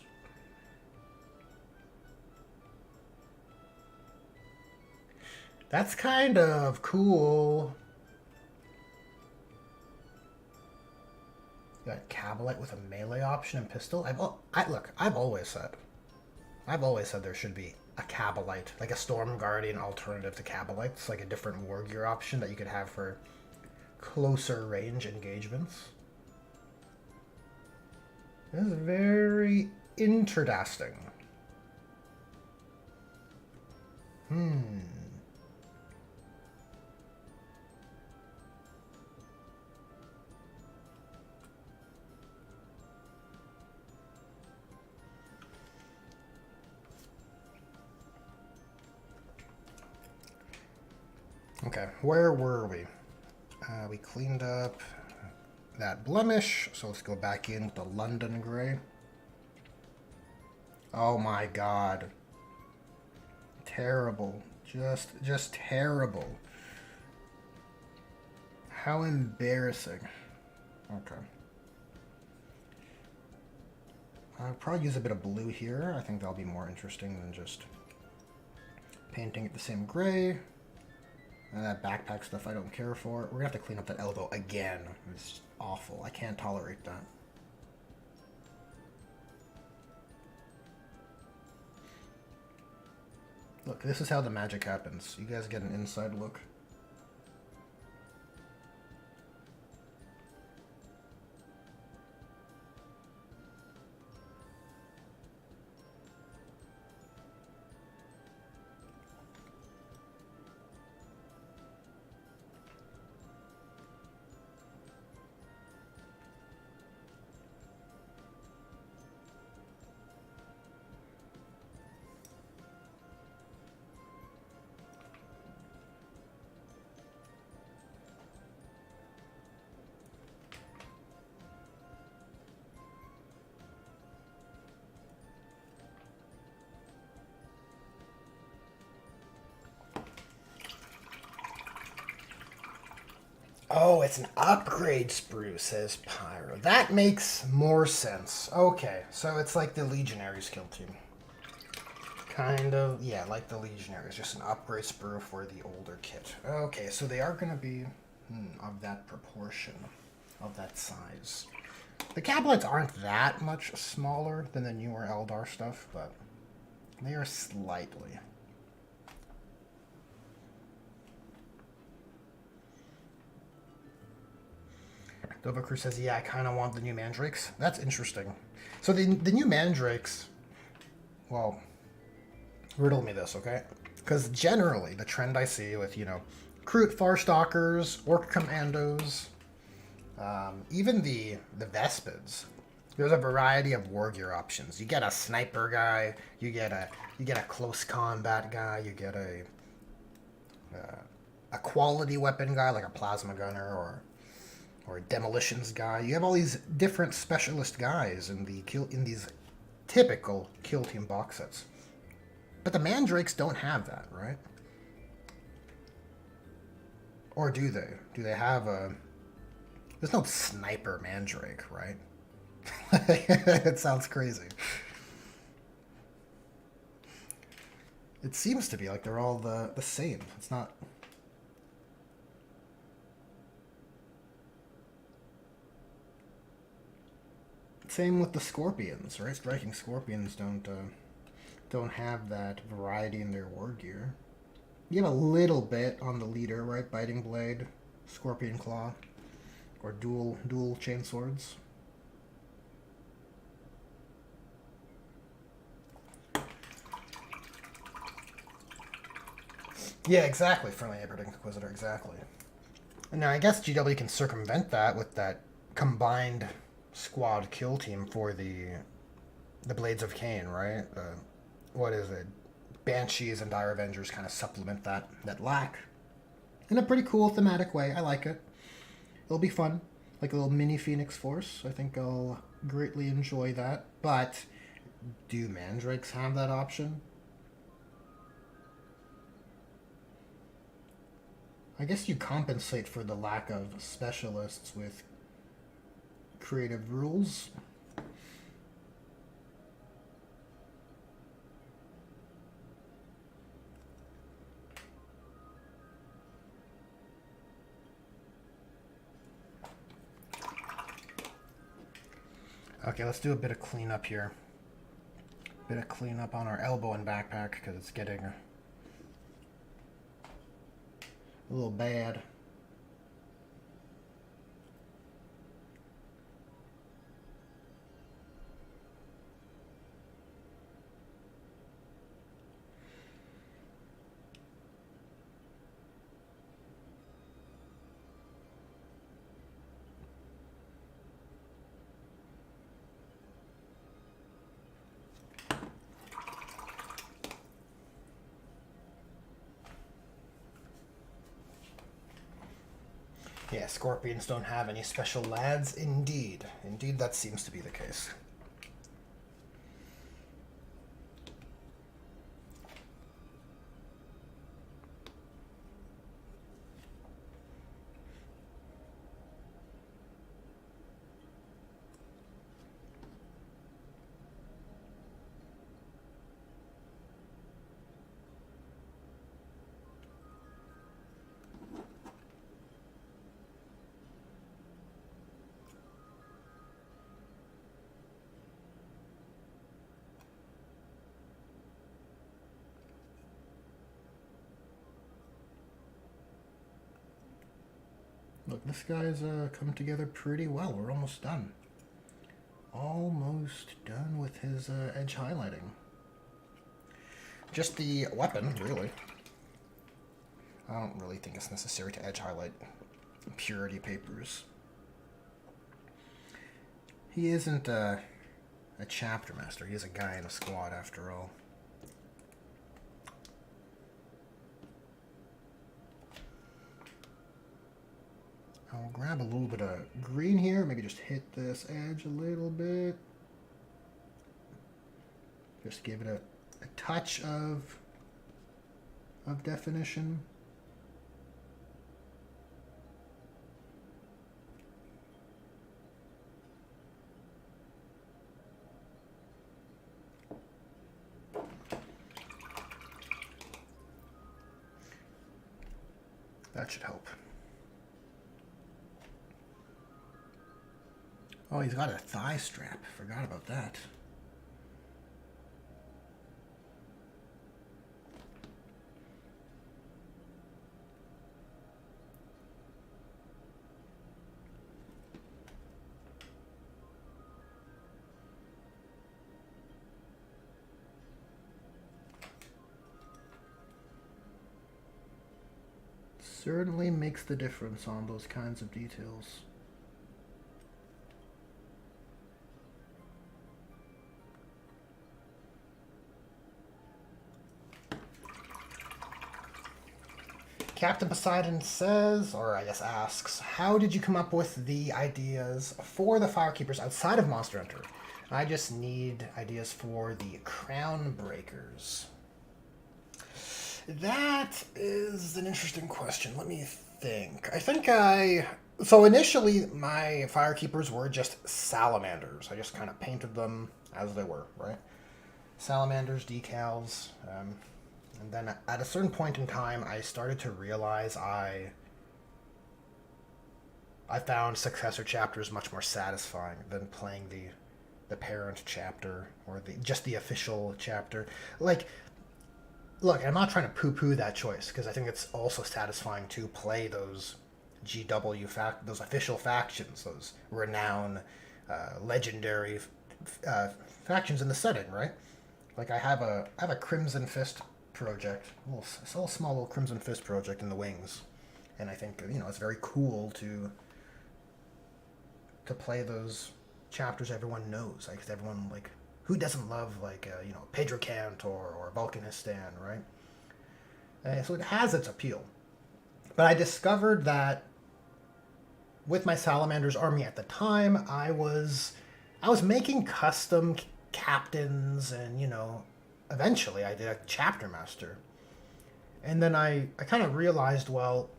Speaker 1: That's kind of cool. You got Kabalite with a melee option and pistol. I've always said there should be a Kabalite, like a Storm Guardian alternative to Kabalites, like a different war gear option that you could have for closer range engagements. This is very interesting. Okay, where were we? We cleaned up that blemish, so let's go back in with the London Grey. Oh my god. Terrible. Just terrible. How embarrassing. Okay. I'll probably use a bit of blue here. I think that'll be more interesting than just painting it the same gray. And that backpack stuff I don't care for. We're gonna have to clean up that elbow again. It's awful. I can't tolerate that. Look, this is how the magic happens. You guys get an inside look. Oh, it's an upgrade sprue, says Pyro. That makes more sense. Okay, so it's like the Legionaries kill team. Kind of, yeah, like the Legionaries. Just an upgrade sprue for the older kit. Okay, so they are going to be of that proportion, of that size. The Capulets aren't that much smaller than the newer Eldar stuff, but they are slightly. Dova Crew says, yeah, I kind of want the new Mandrakes. That's interesting. So the new Mandrakes, well, riddle me this, okay? Because generally, the trend I see with, Kroot Farstalkers, Orc Commandos, even the Vespids, there's a variety of war gear options. You get a sniper guy, you get a close combat guy, you get a quality weapon guy like a plasma gunner or a demolitions guy. You have all these different specialist guys in these typical kill team box sets. But the Mandrakes don't have that, right? Or do they? Do they have a... There's no sniper Mandrake, right? It sounds crazy. It seems to be like they're all the same. It's not... Same with the Scorpions, right? Striking Scorpions don't have that variety in their war gear. You have a little bit on the leader, right? Biting Blade, Scorpion Claw, or dual chain swords. Yeah, exactly. Friendly Neighborhood Inquisitor, exactly. And now I guess GW can circumvent that with that combined squad kill team for the Blades of Cain, right? What is it? Banshees and Dire Avengers kind of supplement that lack in a pretty cool thematic way. I like it. It'll be fun, like a little mini Phoenix Force. I think I'll greatly enjoy that. But do Mandrakes have that option? I guess you compensate for the lack of specialists with creative rules. Okay, let's do a bit of cleanup here. Bit of cleanup on our elbow and backpack because it's getting a little bad. Yeah, Scorpions don't have any special lads. Indeed. Indeed, that seems to be the case. this guy's come together pretty well. We're almost done. Almost done with his edge highlighting. Just the weapon, really. I don't really think it's necessary to edge highlight purity papers. He isn't a chapter master. He is a guy in a squad, after all. I'll grab a little bit of green here. Maybe just hit this edge a little bit. Just give it a touch of definition. That should help. Oh, he's got a thigh strap. Forgot about that. Certainly makes the difference on those kinds of details. Captain Poseidon says, or I guess asks, how did you come up with the ideas for the Firekeepers outside of Monster Hunter? I just need ideas for the Crown Breakers. That is an interesting question. Let me think. So initially, my Firekeepers were just salamanders. I just kind of painted them as they were, right? Salamanders, decals. And then at a certain point in time, I started to realize I found successor chapters much more satisfying than playing the parent chapter or just the official chapter. Like, look, I'm not trying to poo-poo that choice because I think it's also satisfying to play those those official factions, those renowned, legendary factions in the setting, right? Like I have a Crimson Fist project, a small little Crimson Fist project in the wings, and I think it's very cool to play those chapters everyone knows. Like everyone, like, who doesn't love Pedro Cant or Vulcanistan, right? So it has its appeal. But I discovered that with my Salamander's army at the time, I was making custom captains, and eventually I did a chapter master. And then I kind of realized, well,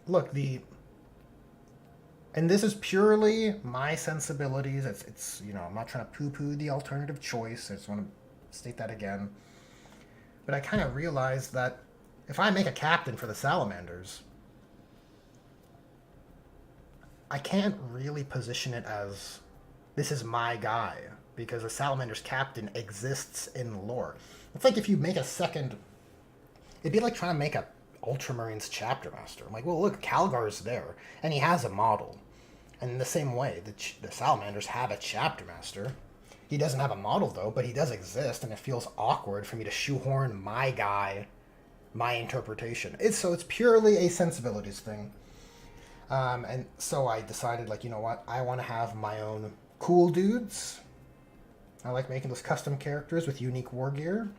Speaker 1: look, and this is purely my sensibilities. It's I'm not trying to poo-poo the alternative choice. I just want to state that again. But I kind of realized that if I make a captain for the Salamanders, I can't really position it as this is my guy, because a Salamander's captain exists in lore. It's like if you make a second... It'd be like trying to make a Ultramarines chapter master. I'm like, well, look, Calgar's there, and he has a model. And in the same way, the Salamanders have a chapter master. He doesn't have a model, though, but he does exist, and it feels awkward for me to shoehorn my guy, my interpretation. So it's purely a sensibilities thing. And so I decided, like, you know what? I want to have my own cool dudes. I like making those custom characters with unique war gear.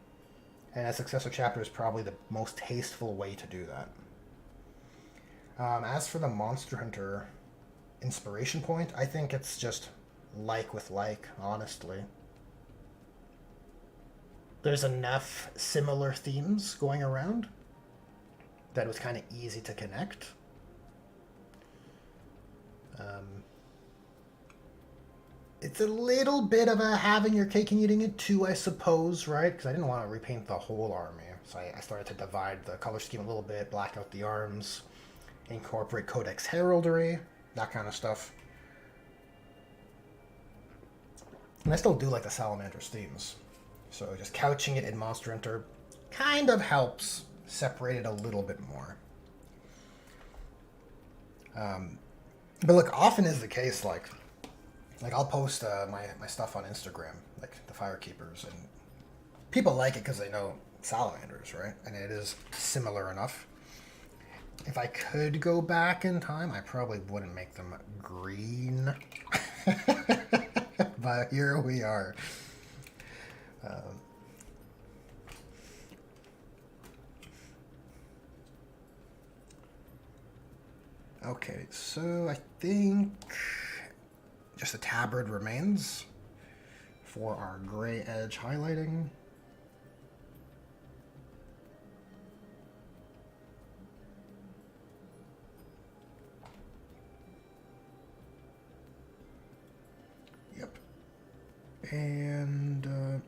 Speaker 1: And a successor chapter is probably the most tasteful way to do that. As for the Monster Hunter inspiration point, I think it's just like with like, honestly. There's enough similar themes going around that it was kind of easy to connect. It's a little bit of a having your cake and eating it too, I suppose, right? Because I didn't want to repaint the whole army. So I started to divide the color scheme a little bit, black out the arms, incorporate Codex Heraldry, that kind of stuff. And I still do like the Salamander's themes. So just couching it in Monster Hunter kind of helps separate it a little bit more. But look, often is the case. Like I'll post my stuff on Instagram, like the Firekeepers, and people like it because they know salamanders, right? And it is similar enough. If I could go back in time, I probably wouldn't make them green. But here we are. Okay, so I think just a tabard remains for our gray edge highlighting. Yep. And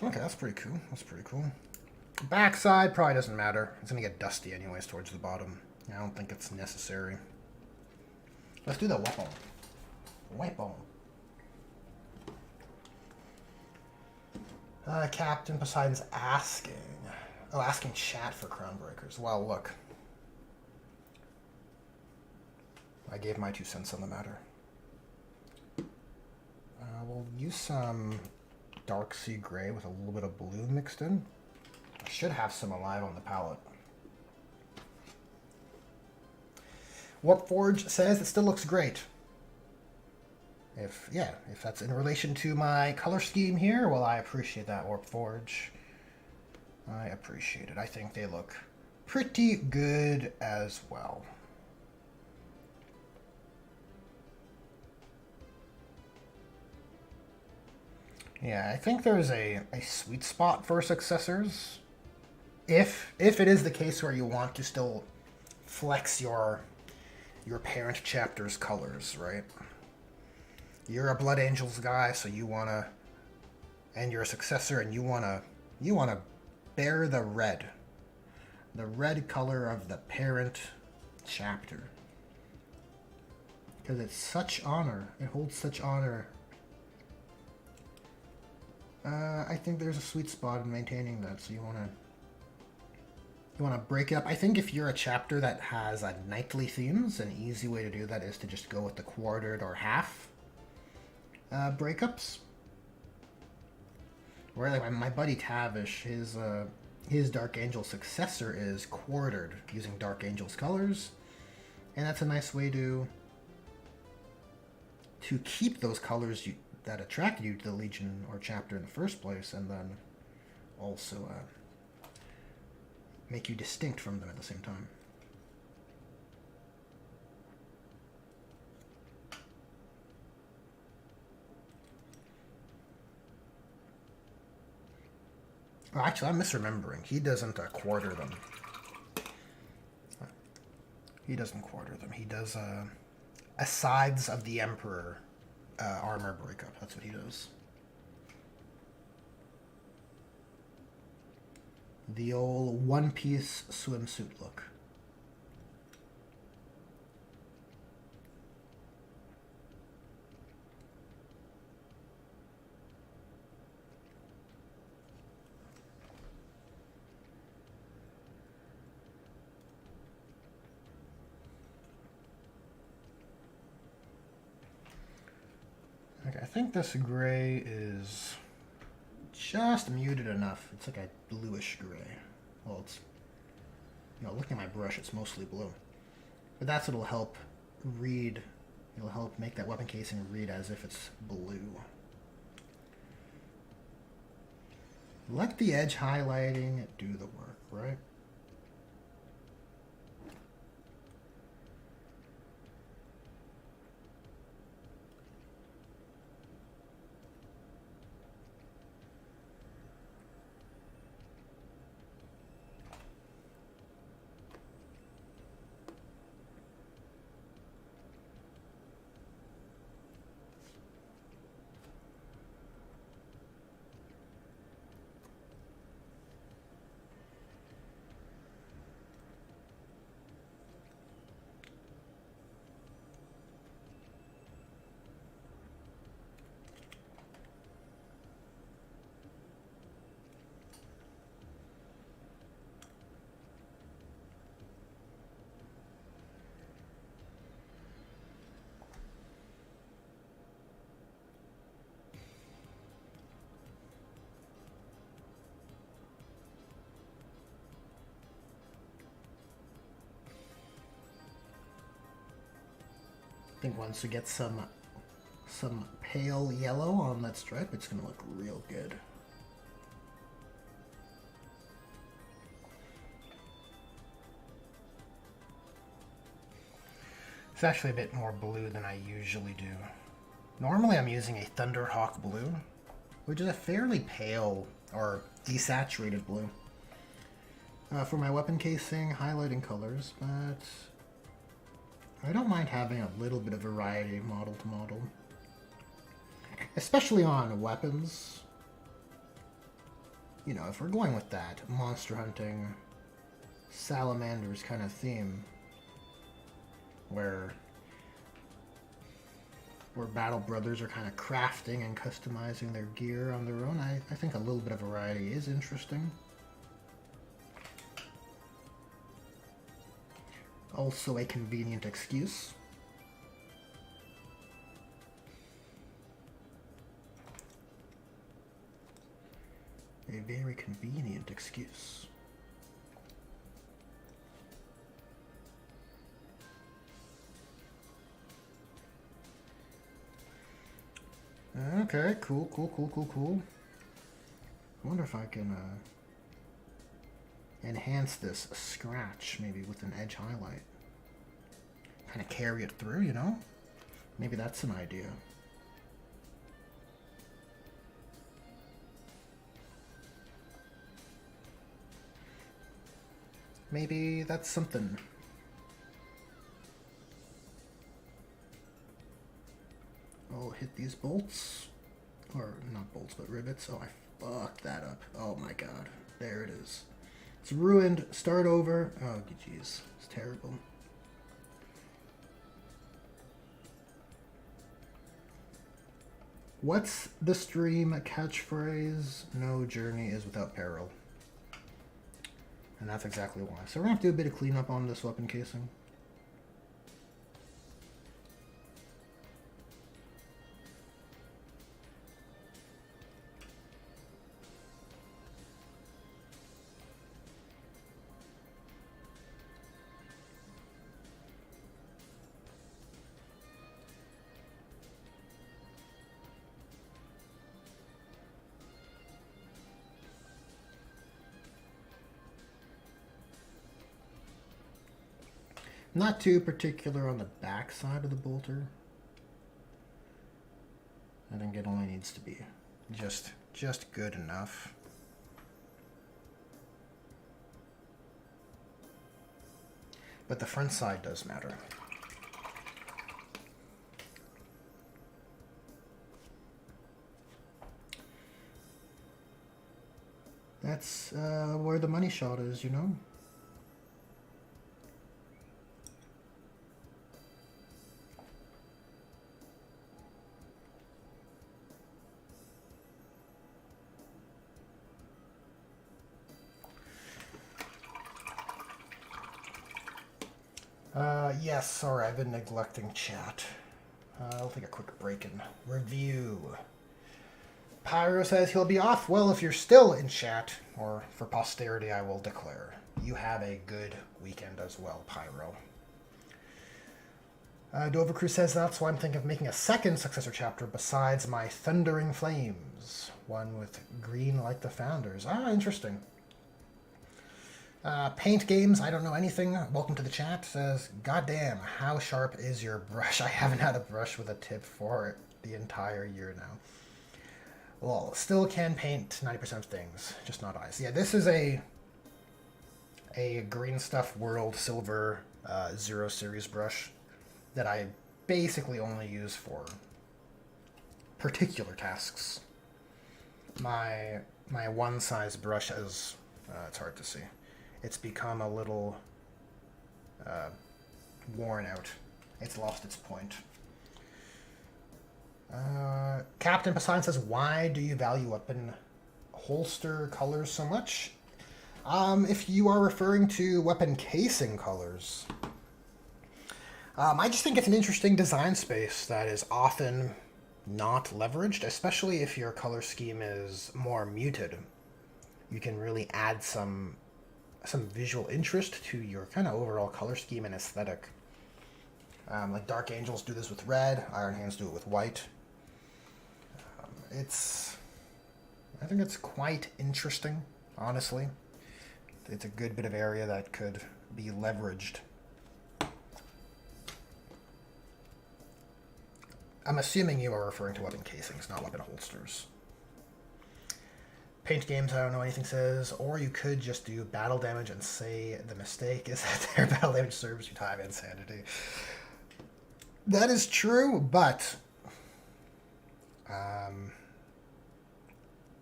Speaker 1: okay, that's pretty cool. That's pretty cool. Backside probably doesn't matter. It's gonna get dusty anyways towards the bottom. I don't think it's necessary. Let's do the weapon. Weapon. Captain Poseidon's asking. Oh, asking chat for Crownbreakers. Well, look. I gave my 2 cents on the matter. We'll use some dark sea gray with a little bit of blue mixed in. I should have some alive on the palette. Warpforge says it still looks great. If that's in relation to my color scheme here, well, I appreciate that, Warpforge. I appreciate it. I think they look pretty good as well. Yeah, I think there's a sweet spot for successors. If it is the case where you want to still flex your parent chapter's colors, right? You're a Blood Angels guy, so you wanna, and you're a successor, and you wanna bear the red color of the parent chapter, because it's such honor. It holds such honor. I think there's a sweet spot in maintaining that, so you wanna break it up. I think if you're a chapter that has knightly themes, an easy way to do that is to just go with the quartered or half breakups. Where like my buddy Tavish, his Dark Angel successor is quartered using Dark Angel's colors, and that's a nice way to keep those colors that attracted you to the Legion or chapter in the first place, and then also make you distinct from them at the same time. Oh, actually, I'm misremembering. He doesn't quarter them. He doesn't quarter them. He does a Sides of the Emperor armor breakup. That's what he does. The old One Piece swimsuit look. Okay, I think this gray is just muted enough. It's like a bluish gray. Well, it's, looking at my brush, it's mostly blue. But that's what'll help read. It'll help make that weapon casing read as if it's blue. Let the edge highlighting do the work, right? think once we get some pale yellow on that stripe, it's gonna look real good. It's actually a bit more blue than I usually do. Normally I'm using a Thunderhawk blue, which is a fairly pale or desaturated blue for my weapon casing highlighting colors, but I don't mind having a little bit of variety model to model, especially on weapons. You know, if we're going with that monster hunting salamanders kind of theme, where Battle Brothers are kind of crafting and customizing their gear on their own, I think a little bit of variety is interesting. Also a convenient excuse. A very convenient excuse. Okay, cool. I wonder if I can enhance this scratch maybe with an edge highlight. Kind of carry it through, you know? Maybe that's an idea. Maybe that's something. I'll hit these bolts. Or not bolts, but rivets. Oh, I fucked that up. Oh my god. There it is. It's ruined. Start over. Oh, jeez. It's terrible. What's the stream catchphrase? No journey is without peril. And that's exactly why. So we're going to have to do a bit of cleanup on this weapon casing. Not too particular on the back side of the bolter. I think it only needs to be just good enough. But the front side does matter. That's where the money shot is, you know? Yes, sorry, I've been neglecting chat. I'll take a quick break and review. Pyro says he'll be off. Well, if you're still in chat, or for posterity, I will declare. You have a good weekend as well, Pyro. Dover Crew says that's why I'm thinking of making a second successor chapter besides my Thundering Flames. One with green like the Founders. Ah, interesting. Paint Games, I don't know anything. Welcome to the chat. Says, goddamn, how sharp is your brush? I haven't had a brush with a tip for it the entire year now. Well, still can paint 90% of things, just not eyes. Yeah, this is a Green Stuff World Silver Zero Series brush that I basically only use for particular tasks. My one size brush has, it's hard to see. It's become a little worn out. It's lost its point. Captain Poseidon says, why do you value weapon holster colors so much? If you are referring to weapon casing colors, I just think it's an interesting design space that is often not leveraged, especially if your color scheme is more muted. You can really add some visual interest to your kind of overall color scheme and aesthetic. Like Dark Angels do this with red, Iron Hands do it with white. I think it's quite interesting, honestly. It's a good bit of area that could be leveraged. I'm assuming you are referring to weapon casings, not weapon holsters. Paint games, I don't know anything says, or you could just do battle damage and say the mistake is that their battle damage serves you time insanity. That is true, but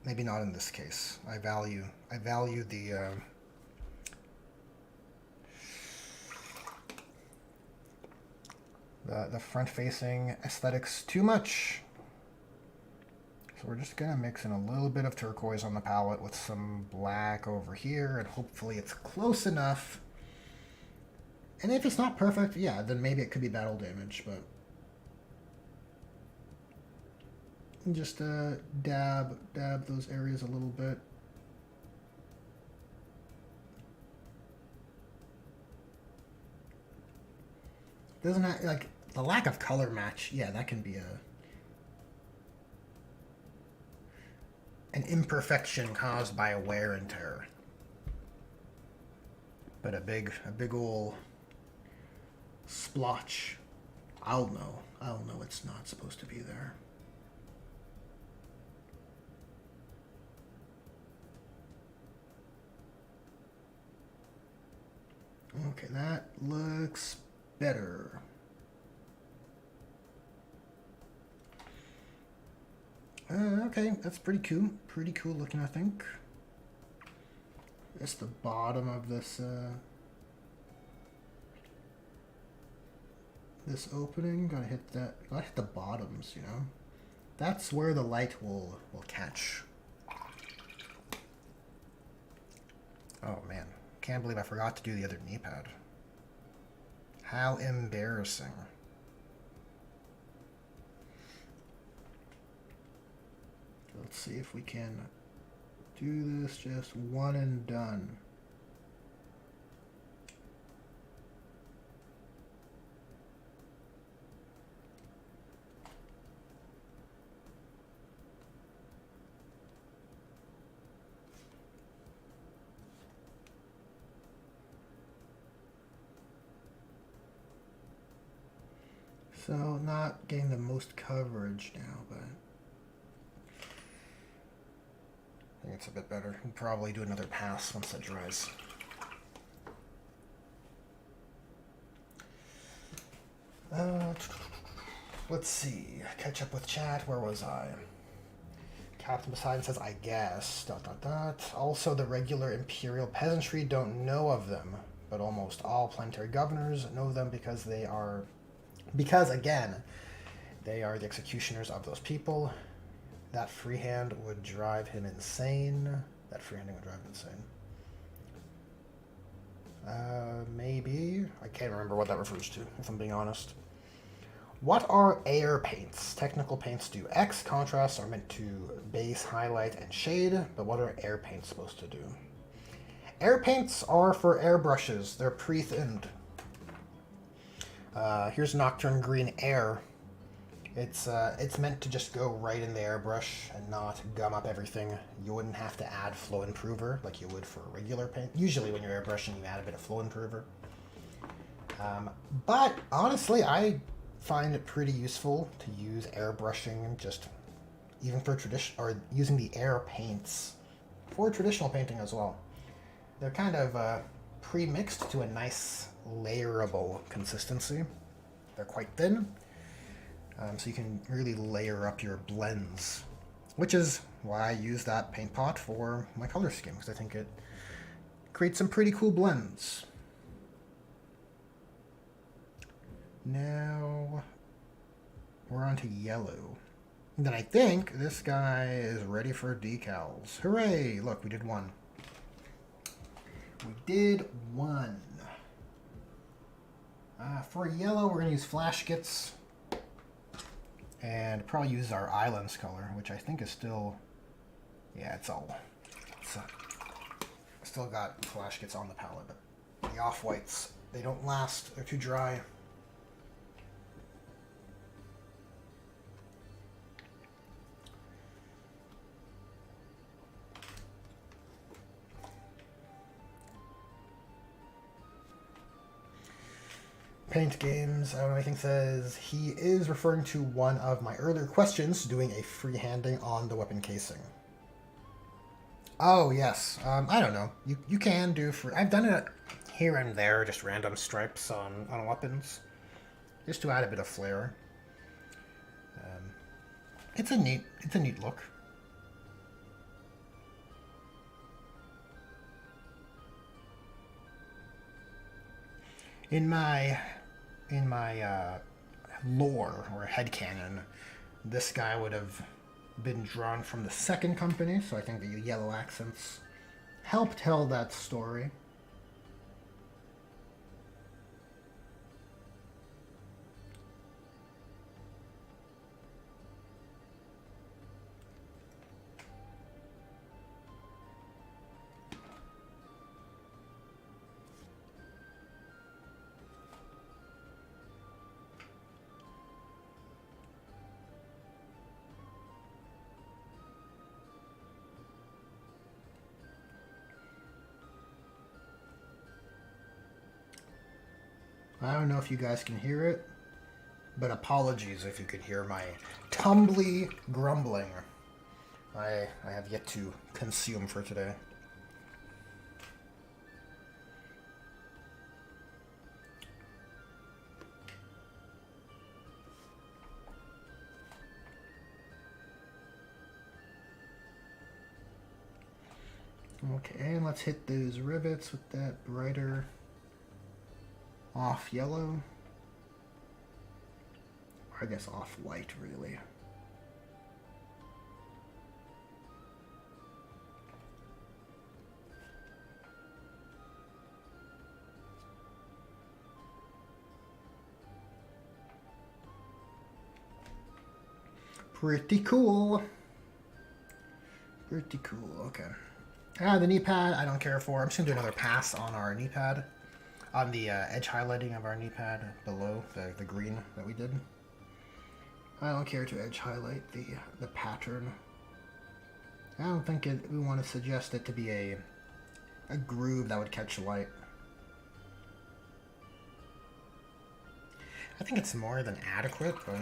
Speaker 1: maybe not in this case. I value the front-facing aesthetics too much. So we're just gonna mix in a little bit of turquoise on the palette with some black over here, and hopefully it's close enough. And if it's not perfect, yeah, then maybe it could be battle damage, but just dab those areas a little bit. Doesn't have, like, the lack of color match, yeah, that can be an imperfection caused by a wear and tear. But a big ol' splotch, I'll know it's not supposed to be there. Okay, that looks better. Okay, that's pretty cool. Pretty cool looking, I think. It's the bottom of this this opening. Gotta hit the bottoms, you know. That's where the light will catch. Oh man, can't believe I forgot to do the other knee pad. How embarrassing. Let's see if we can do this just one and done. So not getting the most coverage now, but I think it's a bit better. We'll probably do another pass once that dries. Let's see. Catch up with chat. Where was I? Captain Poseidon says, I guess. ... Also, the regular imperial peasantry don't know of them, but almost all planetary governors know them because they are... Because, again, they are the executioners of those people. That freehand would drive him insane. That freehanding would drive him insane. Maybe. I can't remember what that refers to, if I'm being honest. What are air paints? Technical paints do X. Contrasts are meant to base, highlight, and shade, but what are air paints supposed to do? Air paints are for airbrushes. They're pre-thinned. Here's Nocturne Green Air. It's meant to just go right in the airbrush and not gum up everything. You wouldn't have to add flow improver like you would for regular paint. Usually when you're airbrushing, you add a bit of flow improver. But honestly, I find it pretty useful to use airbrushing just even for using the air paints for traditional painting as well. They're kind of pre-mixed to a nice layerable consistency. They're quite thin. So you can really layer up your blends, which is why I use that paint pot for my color scheme, because I think it creates some pretty cool blends. Now we're on to yellow. And then I think this guy is ready for decals. Hooray! Look, we did one. We did one. For yellow, we're going to use Flash Kits. And probably use our Islands color, which I think is still... Yeah, still got Flash Kits on the palette, but the off-whites, they don't last. They're too dry. Paint Games, I don't know, I think says he is referring to one of my earlier questions, doing a freehanding on the weapon casing. Oh, yes. I don't know. You can do free... I've done it here and there, just random stripes on weapons, just to add a bit of flair. It's a neat look. In my lore or headcanon, this guy would have been drawn from the second company, so I think the yellow accents help tell that story. I don't know if you guys can hear it, but apologies if you could hear my tumbly grumbling. I have yet to consume for today. Okay, and let's hit those rivets with that brighter off yellow. Or I guess off white, really. Pretty cool. Pretty cool, okay. The knee pad, I don't care for. I'm just going to do another pass on our knee pad. On the edge highlighting of our knee pad below, the green that we did. I don't care to edge highlight the pattern. I don't think we want to suggest it to be a groove that would catch light. I think it's more than adequate, but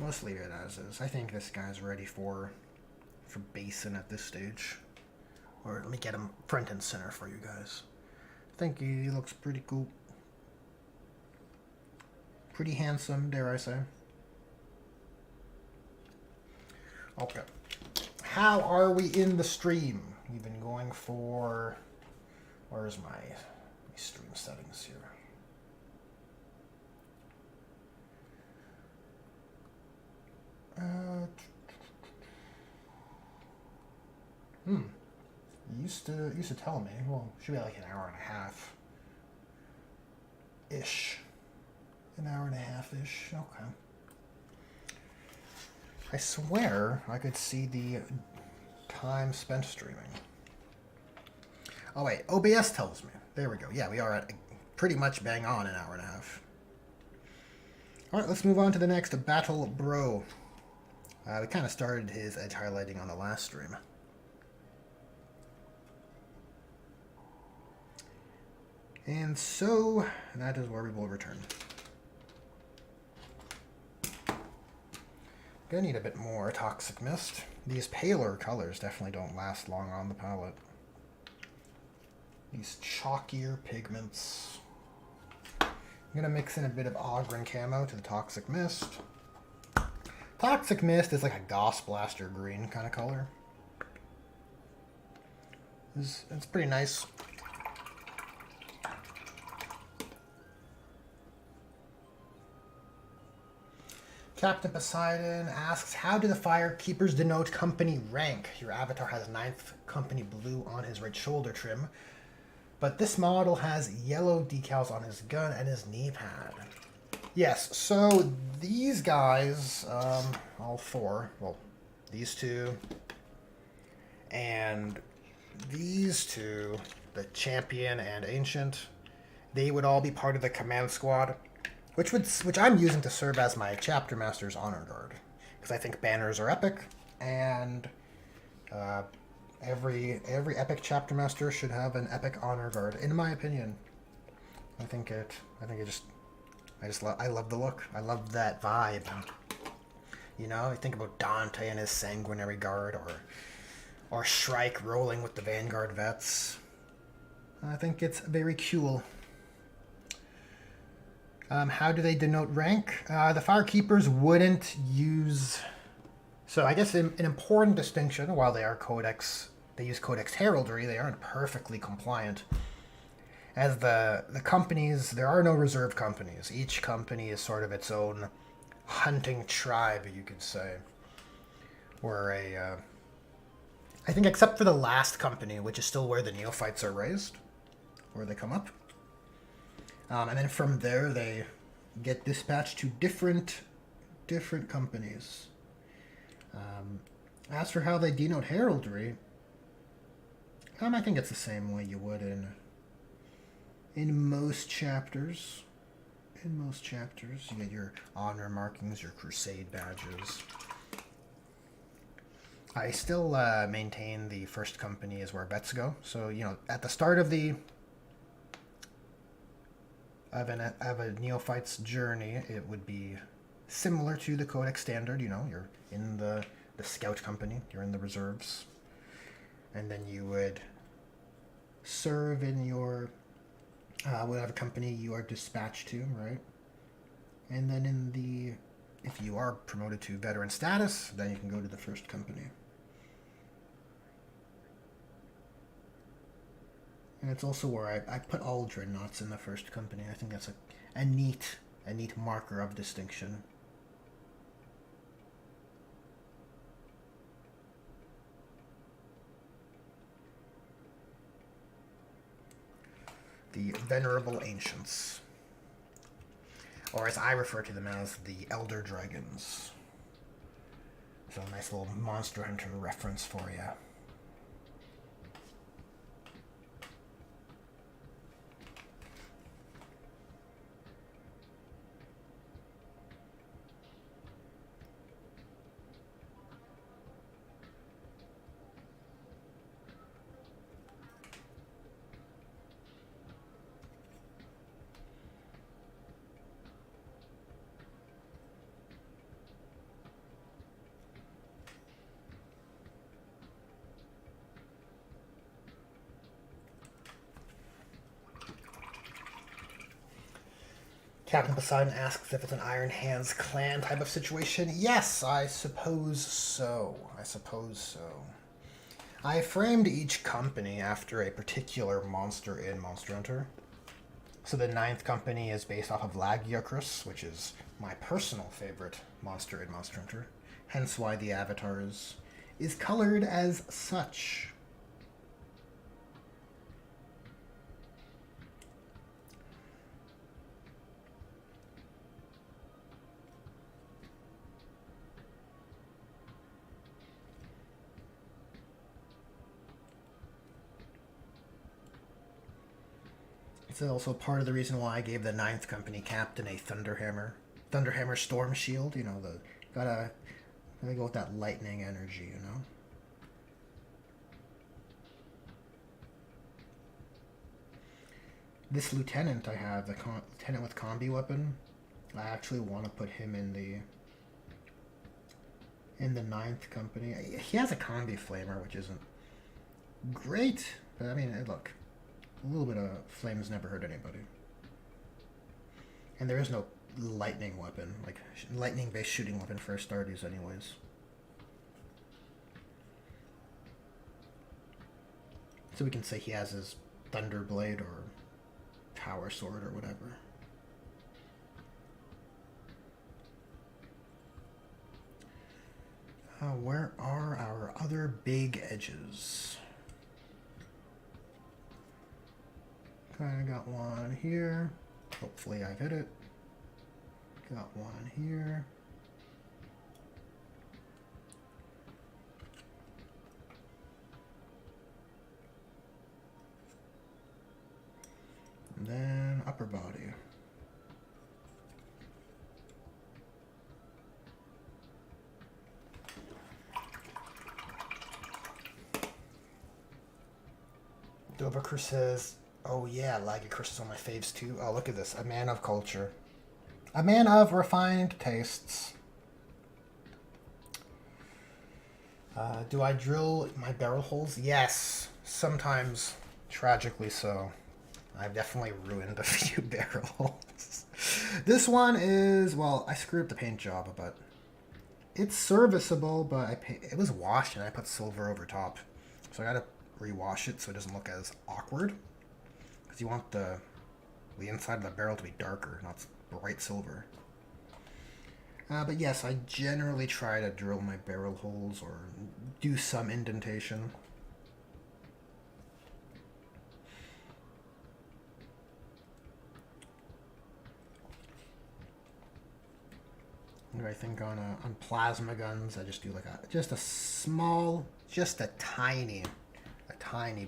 Speaker 1: let's leave it as is. I think this guy's ready for Basin at this stage. Or let me get him front and center for you guys. I think he looks pretty cool. Pretty handsome, dare I say. Okay. How are we in the stream? We've been going for... Where's my stream settings here? You used to tell me. Well, it should be like an hour and a half ish. An hour and a half ish. Okay. I swear I could see the time spent streaming. Oh wait, OBS tells me. There we go. Yeah, we are at pretty much bang on an hour and a half. All right, let's move on to the next Battle Bro. We kind of started his edge highlighting on the last stream. And so, that is where we will return. Gonna need a bit more Toxic Mist. These paler colors definitely don't last long on the palette. These chalkier pigments. I'm gonna mix in a bit of Ogryn Camo to the Toxic Mist. Toxic Mist is like a Goss Blaster green kind of color. It's pretty nice. Captain Poseidon asks, how do the Firekeepers denote company rank? Your avatar has 9th company blue on his right shoulder trim, but this model has yellow decals on his gun and his knee pad. Yes, so these guys, all four, well, these two, and these two, the Champion and Ancient, they would all be part of the command squad. Which I'm using to serve as my Chapter Master's Honor Guard. Because I think banners are epic, and every epic Chapter Master should have an epic Honor Guard, in my opinion. I love the look. I love that vibe. You know, I think about Dante and his Sanguinary Guard, or Shrike rolling with the Vanguard Vets. I think it's very cool. How do they denote rank? The Firekeepers wouldn't use... So I guess an important distinction, while they are Codex, they use Codex Heraldry, they aren't perfectly compliant. As the companies, there are no reserve companies. Each company is sort of its own hunting tribe, you could say. Or I think except for the last company, which is still where the neophytes are raised, where they come up. And then from there, they get dispatched to different companies. As for how they denote heraldry, I think it's the same way you would in most chapters. In most chapters, you get your honor markings, your crusade badges. I still maintain the first company is where vets go. So, you know, at the start of a neophyte's journey, it would be similar to the Codex Standard. You know, you're in the scout company, you're in the reserves, and then you would serve in your whatever company you are dispatched to, right? And then if you are promoted to veteran status, then you can go to the first company. And it's also where I put all dreadnoughts in the first company. I think that's a neat marker of distinction. The Venerable Ancients, or as I refer to them as the Elder Dragons. So a nice little Monster Hunter reference for you. Captain Poseidon asks if it's an Iron Hands clan type of situation. Yes, I suppose so. I framed each company after a particular monster in Monster Hunter. So the 9th company is based off of Lagiocrus, which is my personal favorite monster in Monster Hunter. Hence why the avatar is colored as such. It's also part of the reason why I gave the 9th company captain a Thunderhammer Storm Shield. You know, gotta go with that lightning energy. You know. This lieutenant I have, the lieutenant with combi weapon, I actually want to put him in the 9th company. He has a combi flamer, which isn't great, but I mean, look. A little bit of flames never hurt anybody. And there is no lightning weapon, like lightning-based shooting weapon for Astartes anyways. So we can say he has his Thunderblade or Power Sword or whatever. Where are our other big edges? Kind of got one here. Hopefully I've hit it. Got one here. And then upper body. Dovacru says, Oh yeah, Lager Crystal's on my faves too. Oh, look at this. A man of culture. A man of refined tastes. Do I drill my barrel holes? Yes. Sometimes, tragically so. I've definitely ruined a few barrel holes. This one is, well, I screwed up the paint job, but it's serviceable, but it was washed and I put silver over top. So I gotta rewash it so it doesn't look as awkward. Because you want the inside of the barrel to be darker, not bright silver. But yes, I generally try to drill my barrel holes or do some indentation. I think on plasma guns, I just do like just a small, just a tiny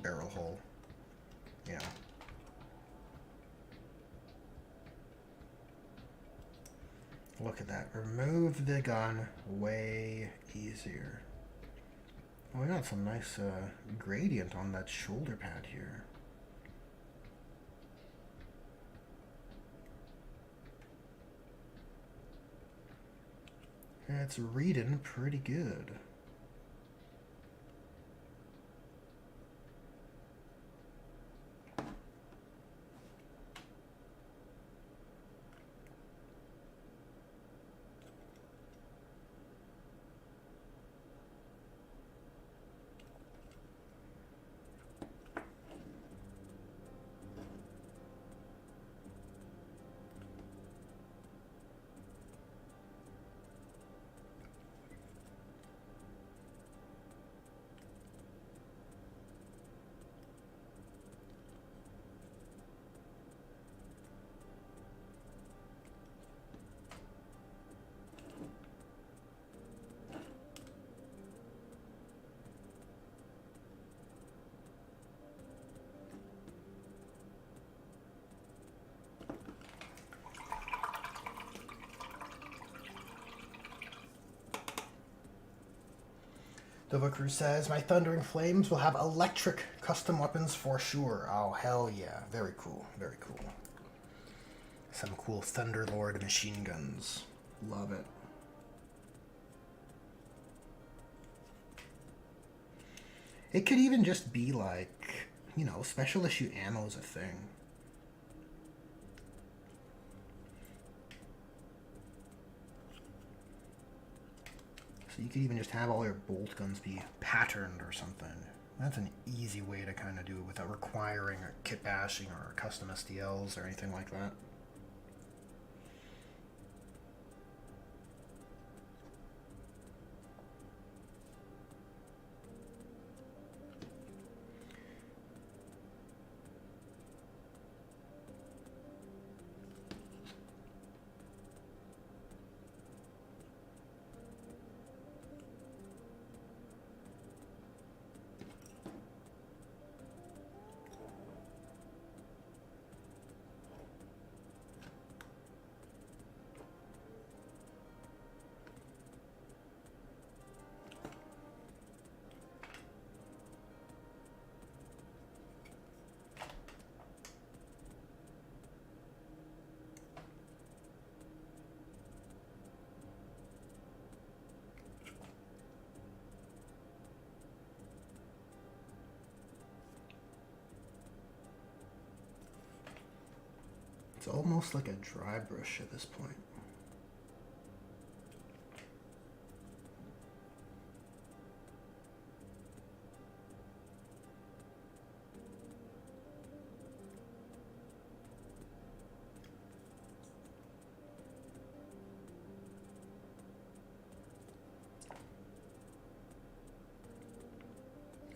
Speaker 1: barrel hole. You know. Look at that. Remove the gun way easier. Oh, we got some nice gradient on that shoulder pad here. It's reading pretty good. Dovacru says, my Thundering Flames will have electric custom weapons for sure. Oh, hell yeah. Very cool. Very cool. Some cool Thunderlord machine guns. Love it. It could even just be like, you know, special issue ammo is a thing. So you could even just have all your bolt guns be patterned or something. That's an easy way to kind of do it without requiring a kit bashing or custom STLs or anything like that. It's almost like a dry brush at this point.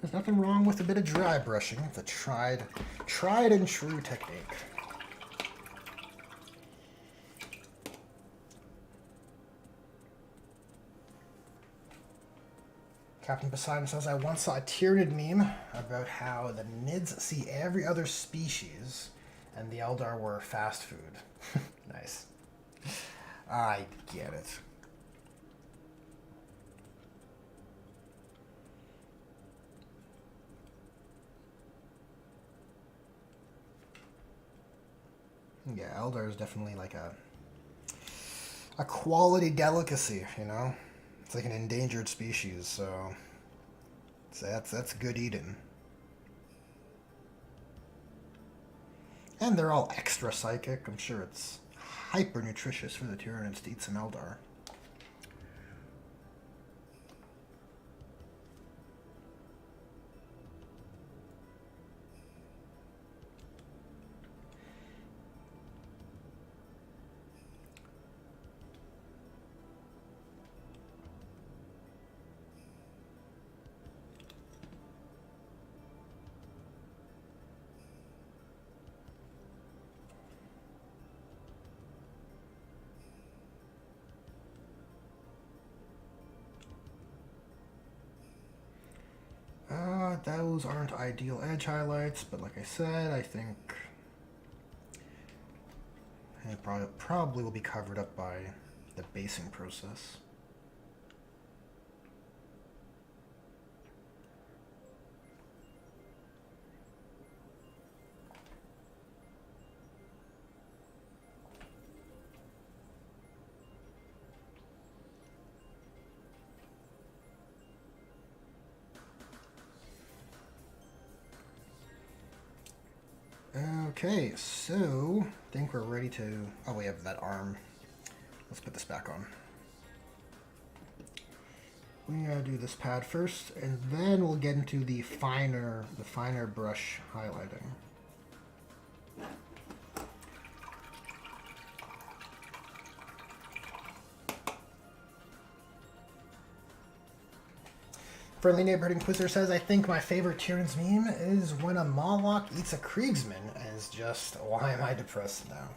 Speaker 1: There's nothing wrong with a bit of dry brushing. It's a tried and true technique. Captain Poseidon says, I once saw a Tyranid meme about how the Nids see every other species and the Eldar were fast food. Nice. I get it. Yeah, Eldar is definitely like a quality delicacy, you know? It's like an endangered species, so that's good eating. And they're all extra psychic. I'm sure it's hyper nutritious for the Tyranids to eat some Eldar. Those aren't ideal edge highlights, but like I said, I think it probably will be covered up by the basing process. Okay, so I think we're ready to. Oh, we have that arm. Let's put this back on. We gotta do this pad first, and then we'll get into the finer brush highlighting. Friendly Neighborhood Inquisitor says, I think my favorite Tyranids meme is when a Mawloc eats a Kriegsman, as just, why am I depressed now?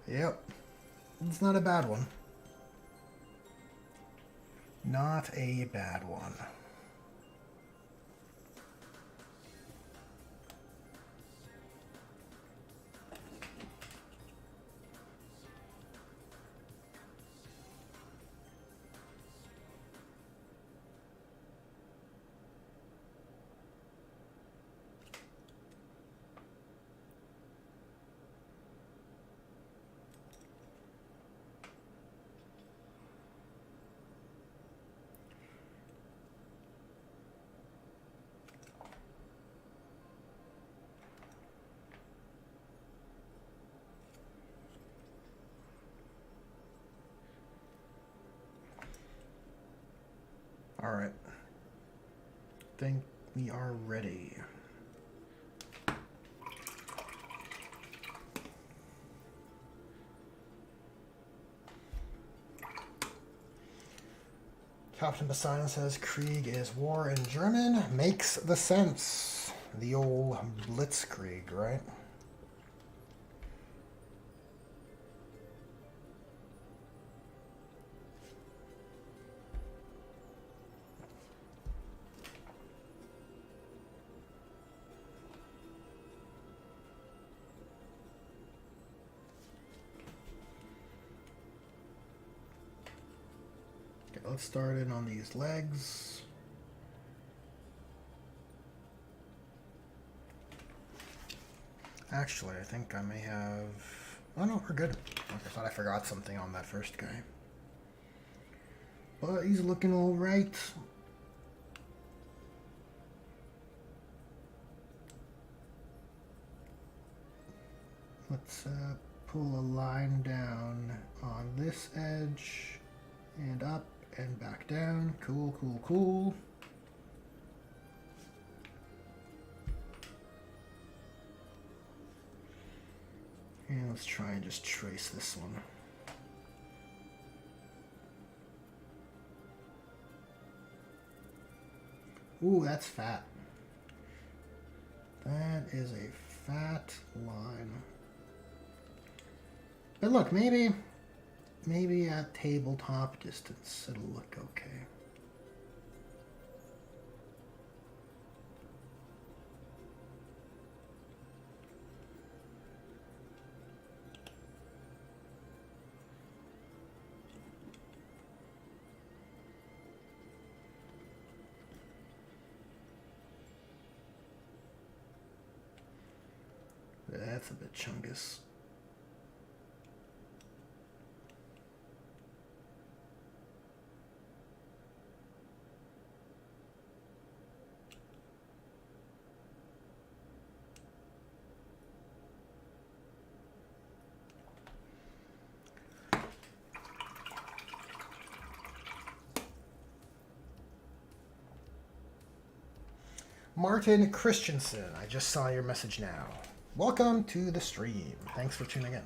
Speaker 1: Yep. It's not a bad one. Not a bad one. Alright. Think we are ready. Captain Poseidon says Krieg is war in German. Makes the sense. The old Blitzkrieg, right? Let's start in on these legs. Actually, I think I may have... Oh no, we're good. I thought I forgot something on that first guy. But he's looking alright. Let's pull a line down on this edge and up and back down. Cool, cool, cool. And let's try and just trace this one. Ooh, that's fat. That is a fat line. But look, maybe at tabletop distance it'll look okay. that's a bit chungus. Martin Christensen, I just saw your message now. Welcome to the stream. Thanks for tuning in.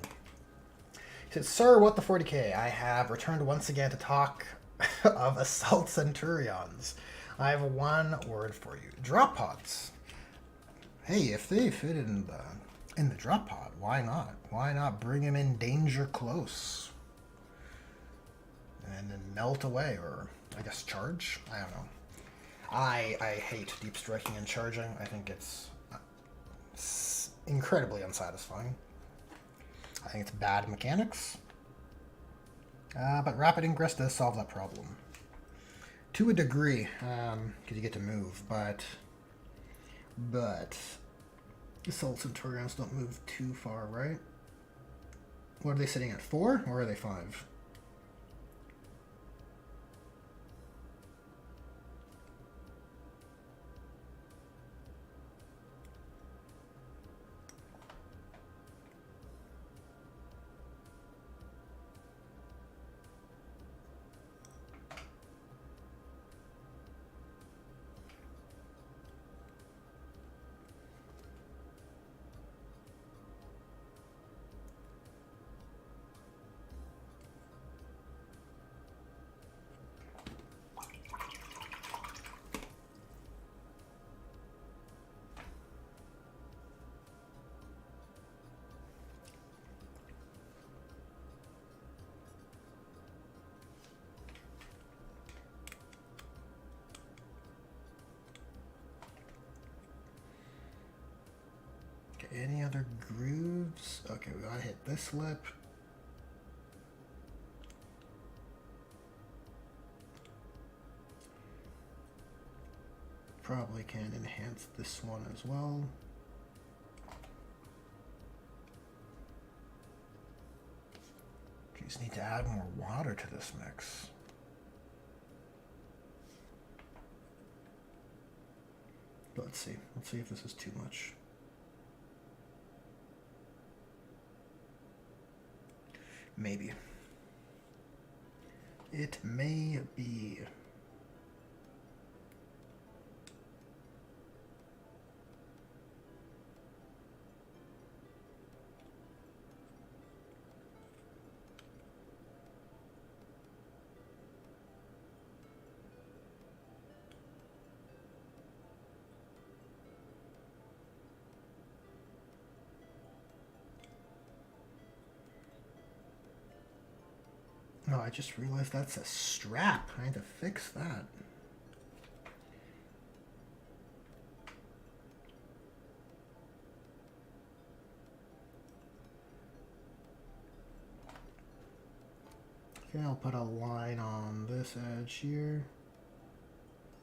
Speaker 1: He said, Sir, what the 40k? I have returned once again to talk of Assault Centurions. I have one word for you. Drop pods. Hey, if they fit in the drop pod, why not? Why not bring him in danger close? And then melt away, or I guess charge? I don't know. I hate deep striking and charging. I think it's incredibly unsatisfying. I think it's bad mechanics. But Rapid Ingress does solve that problem. To a degree, because you get to move, but Assault Centurions don't move too far, right? What are they sitting at, 4 or are they 5? Any other grooves? Okay, we gotta hit this lip. Probably can enhance this one as well. Just need to add more water to this mix. Let's see. Let's see if this is too much. Maybe. It may be. No, I just realized that's a strap. I need to fix that. Okay, I'll put a line on this edge here.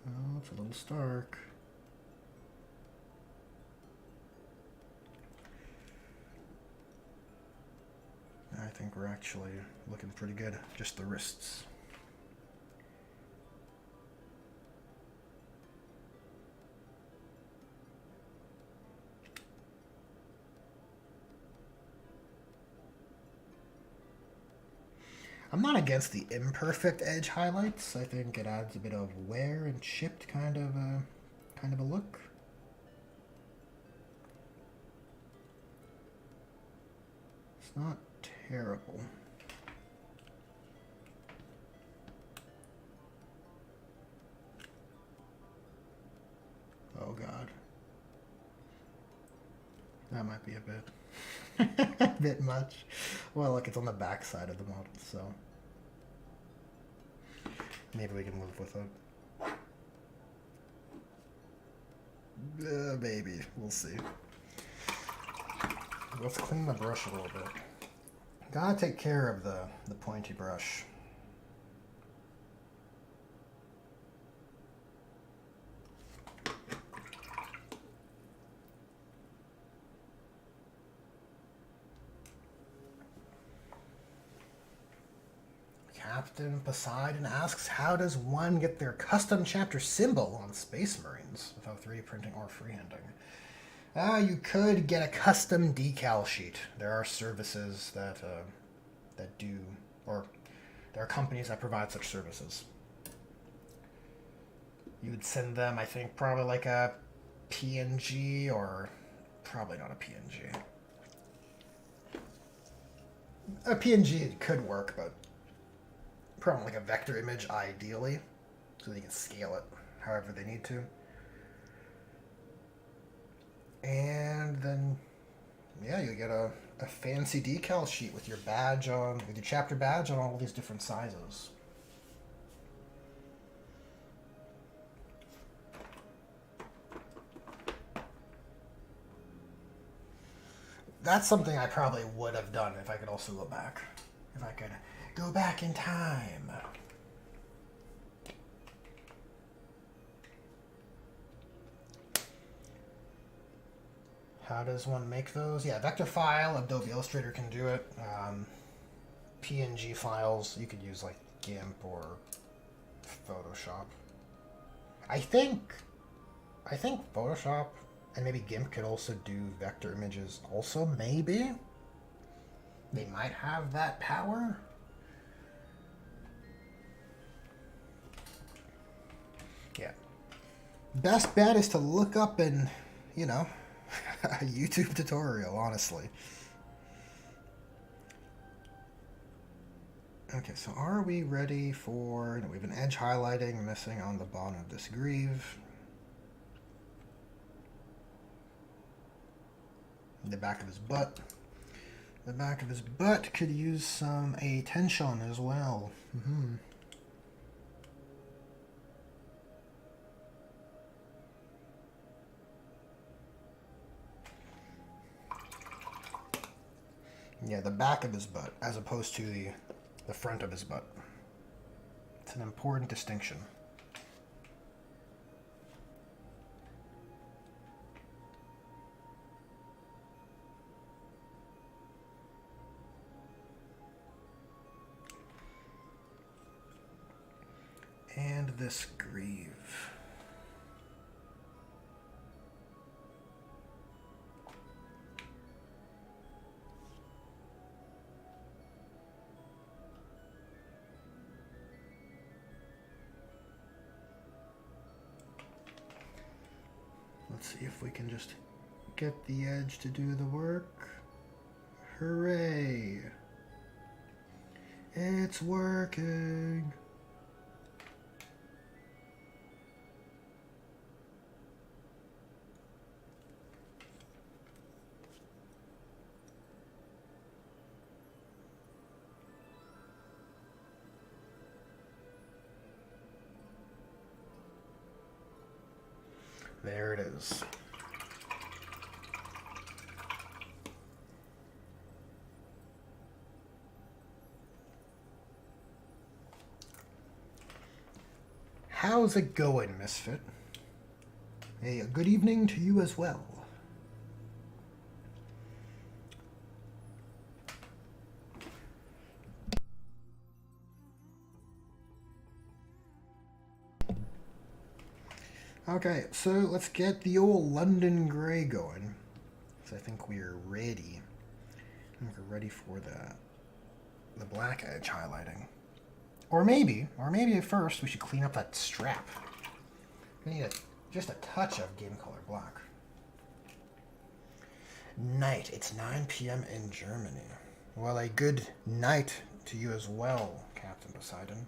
Speaker 1: Oh, it's a little stark. I think we're actually looking pretty good. Just the wrists. I'm not against the imperfect edge highlights. I think it adds a bit of wear and chipped kind of a look. It's not terrible. Oh God. That might be a bit a bit much. Well, look, it's on the back side of the model, so maybe we can move with it. Maybe. We'll see. Let's clean the brush a little bit. Gotta take care of the pointy brush. Captain Poseidon asks, how does one get their custom chapter symbol on Space Marines without 3D printing or freehanding? You could get a custom decal sheet. There are services that do, or there are companies that provide such services. You would send them, I think, probably like a PNG, or probably not a PNG. A PNG could work, but probably like a vector image ideally, so they can scale it however they need to. And then, yeah, you get a fancy decal sheet with your badge on, with your chapter badge on all these different sizes. That's something I probably would have done if I could also go back. If I could go back in time. How does one make those? Yeah, vector file, Adobe Illustrator can do it. PNG files, you could use like GIMP or Photoshop. I think Photoshop and maybe GIMP could also do vector images also, maybe? They might have that power? Yeah. Best bet is to look up and, you know, a YouTube tutorial, honestly. Okay, so are we ready for... No, we have an edge highlighting missing on the bottom of this greave. The back of his butt. The back of his butt could use some attention as well. Yeah, the back of his butt, as opposed to the front of his butt. It's an important distinction. And this greave. Let's see if we can just get the edge to do the work. Hooray! It's working! There it is. How's it going, Misfit? Hey, a good evening to you as well. Okay, so let's get the old London Grey going. So I think we're ready. I think we're ready for the black edge highlighting. Or maybe at first we should clean up that strap. We need just a touch of game color black. Night. It's 9 p.m. in Germany. Well, a good night to you as well, Captain Poseidon.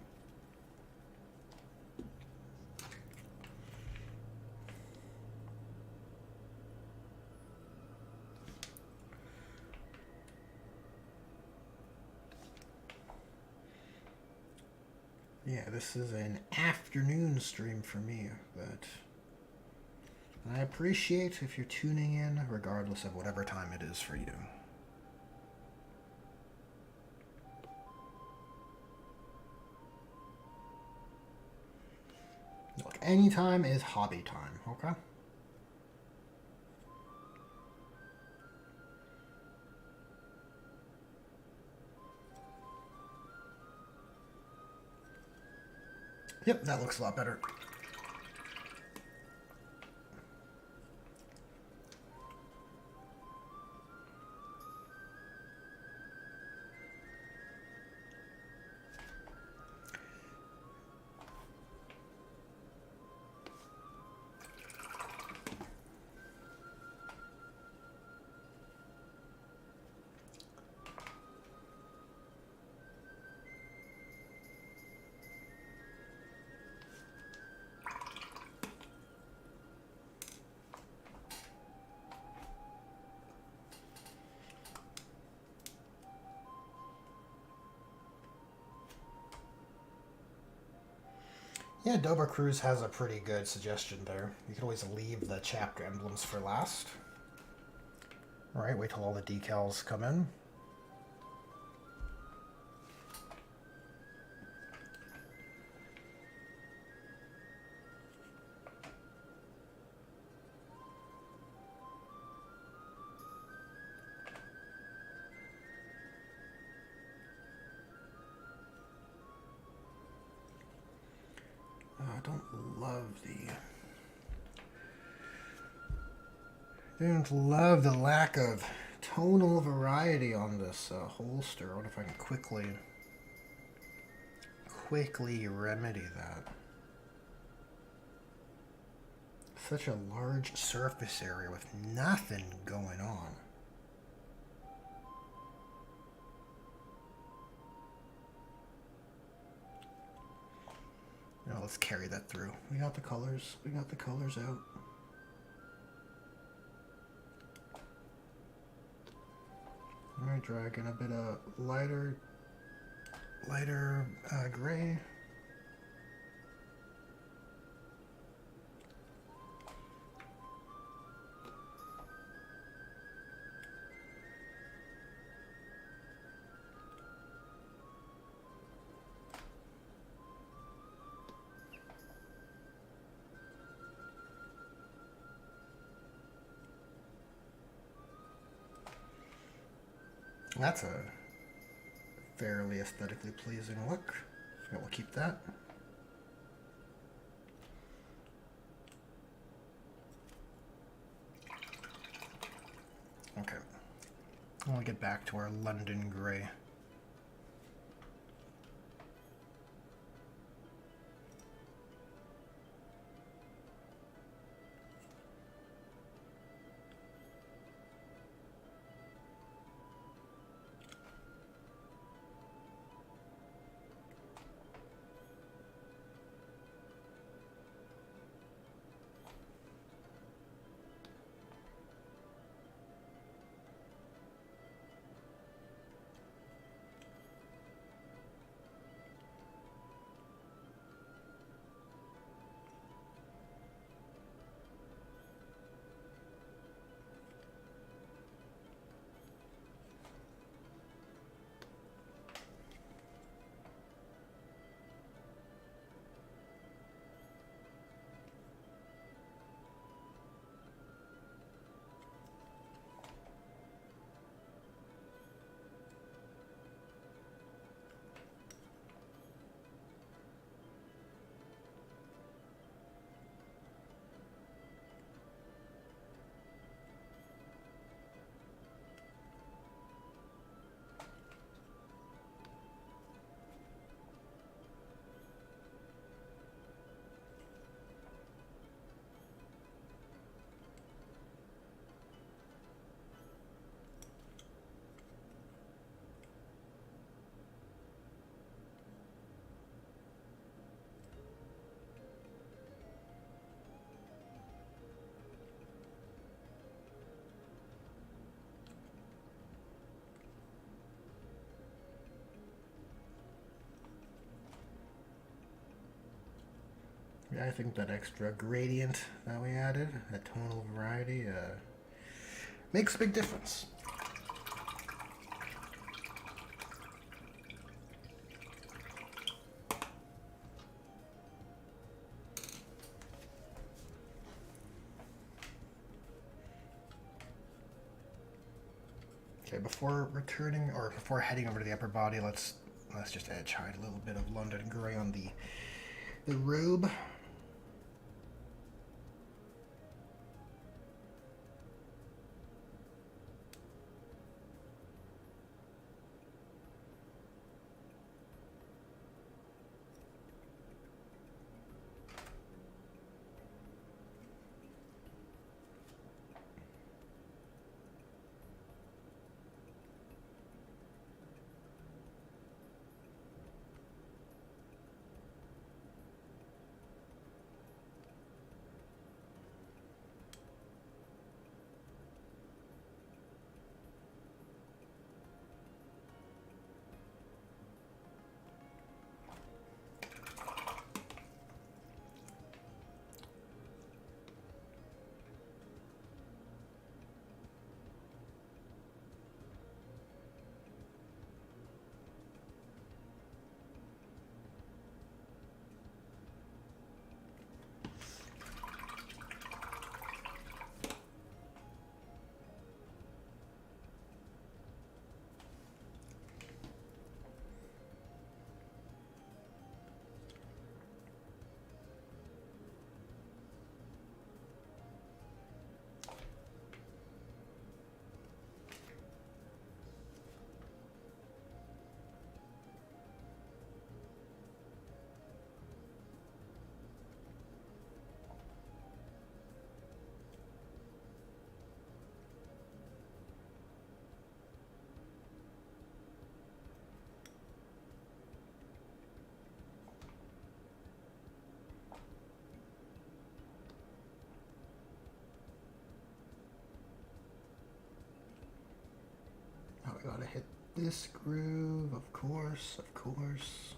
Speaker 1: Yeah, this is an afternoon stream for me, but I appreciate if you're tuning in regardless of whatever time it is for you. Look, anytime is hobby time, okay? Yep, that looks a lot better. Yeah, Dover Cruise has a pretty good suggestion there. You could always leave the chapter emblems for last. Alright, wait till all the decals come in. I don't love the lack of tonal variety on this holster. I wonder if I can quickly remedy that. Such a large surface area with nothing going on. Now let's carry that through. We got the colors. We got the colors out. Alright, dragging a bit of lighter gray. That's a fairly aesthetically pleasing look. So we'll keep that. Okay. I'll get back to our London gray. Yeah, I think that extra gradient that we added, that tonal variety, makes a big difference. Okay, before heading over to the upper body, let's just edge hide a little bit of London gray on the The Rube. Oh, we gotta hit this groove, of course, of course.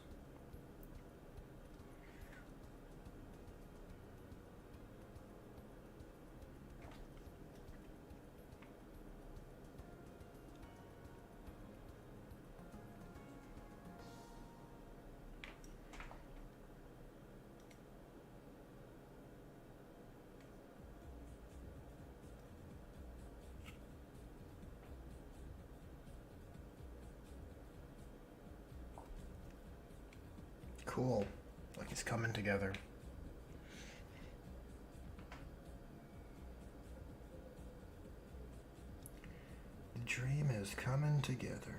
Speaker 1: Cool. Like it's coming together. The dream is coming together.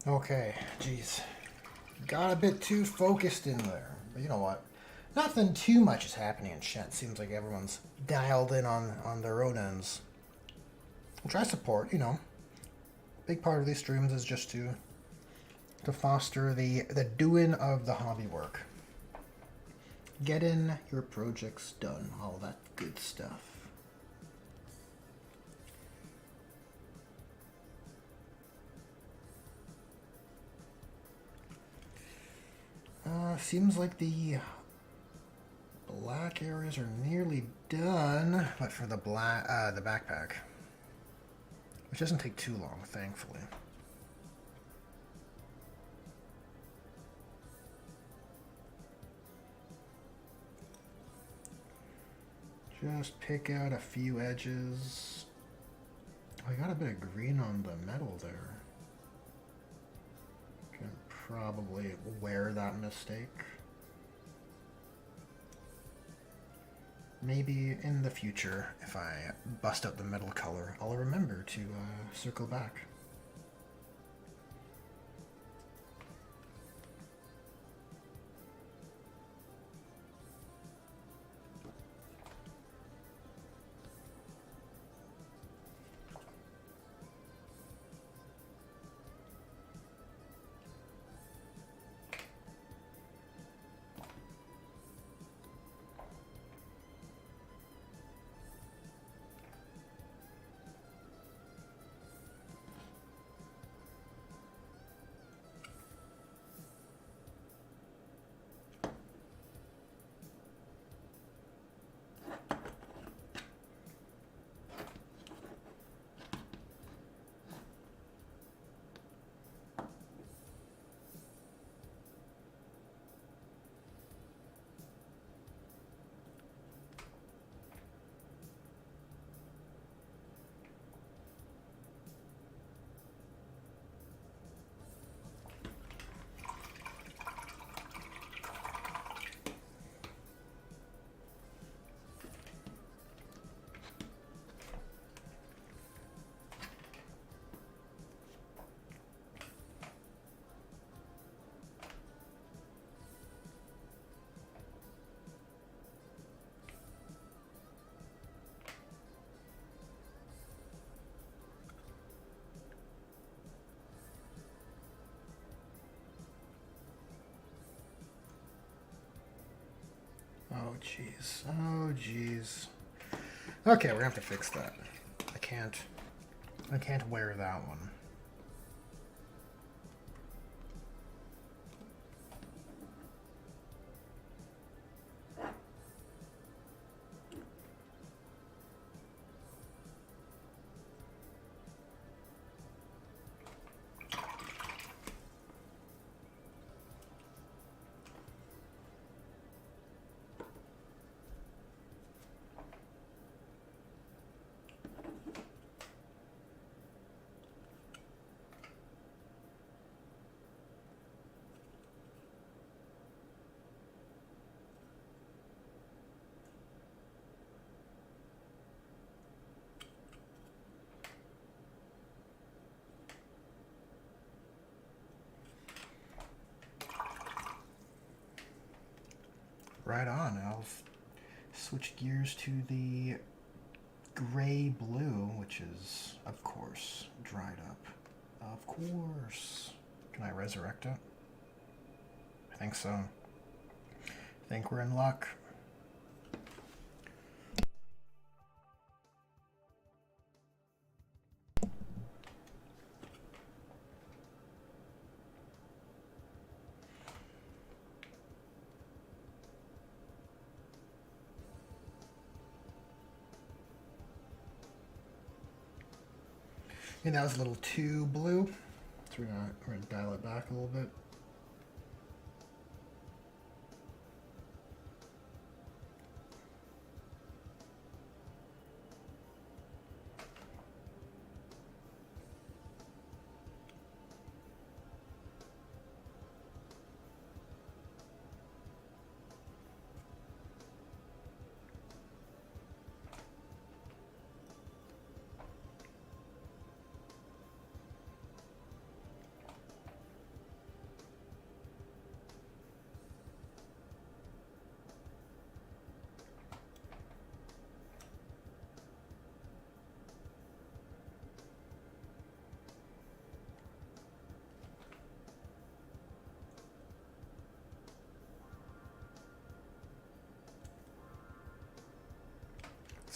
Speaker 1: Okay, geez. Got a bit too focused in there. But you know what? Nothing too much is happening in chat. Seems like everyone's dialed in on their own ends. Which I support, you know. Big part of these streams is just to to foster the doing of the hobby work. Getting your projects done, all that good stuff. Seems like the black areas are nearly done, but for the the backpack, which doesn't take too long, thankfully. Just pick out a few edges. I got a bit of green on the metal there. Can probably wear that mistake. Maybe in the future, if I bust out the metal color, I'll remember to circle back. Oh jeez. Oh jeez. Okay, we're gonna have to fix that. I can't wear that one. Right on. I'll switch gears to the gray blue, which is, of course, dried up. Of course. Can I resurrect it? I think so. I think we're in luck. And that was a little too blue, so we're gonna dial it back a little bit.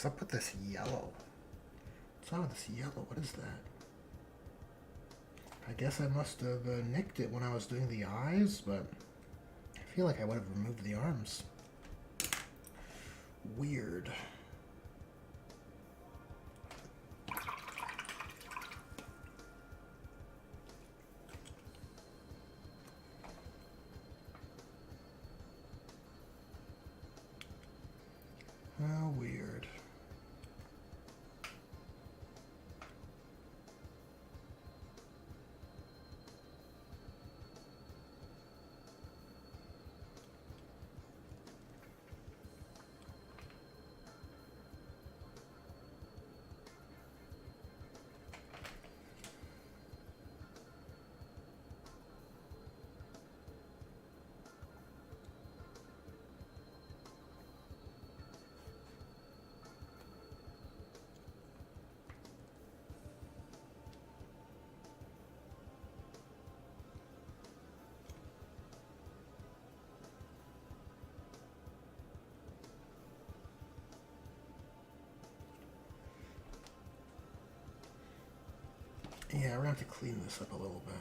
Speaker 1: What's up with this yellow? What's wrong with this yellow? What is that? I guess I must have nicked it when I was doing the eyes, but I feel like I would have removed the arms. Weird. How weird. Yeah, we're gonna have to clean this up a little bit.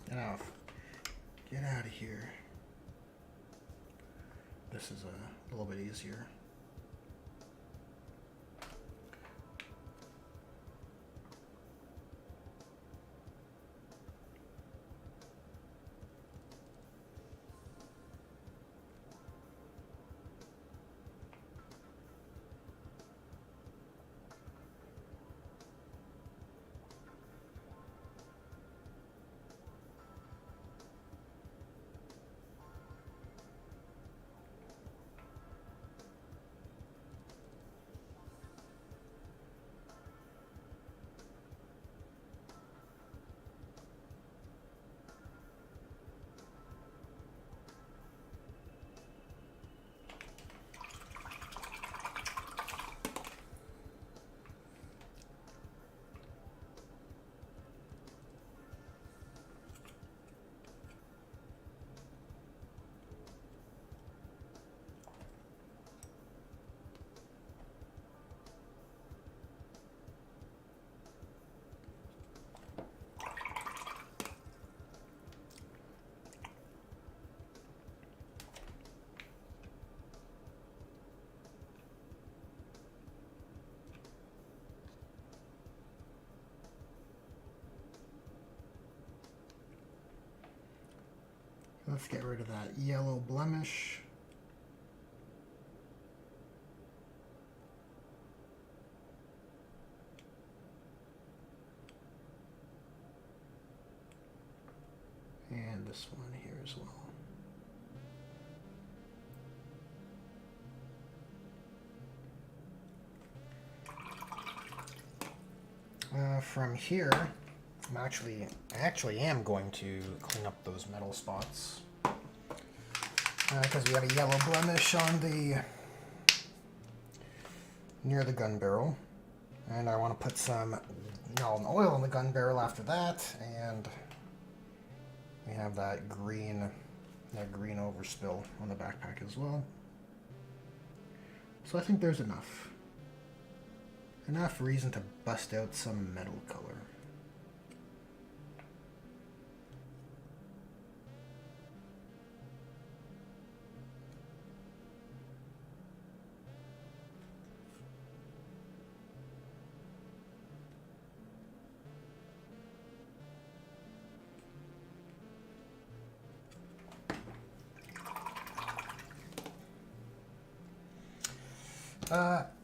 Speaker 1: Get off. Get out of here. This is a little bit easier. Let's get rid of that yellow blemish. And this one here as well. From here, I actually am going to clean up those metal spots because we have a yellow blemish on the near the gun barrel, and I want to put some oil in the gun barrel after that, and we have that green overspill on the backpack as well. So I think there's enough reason to bust out some metal color.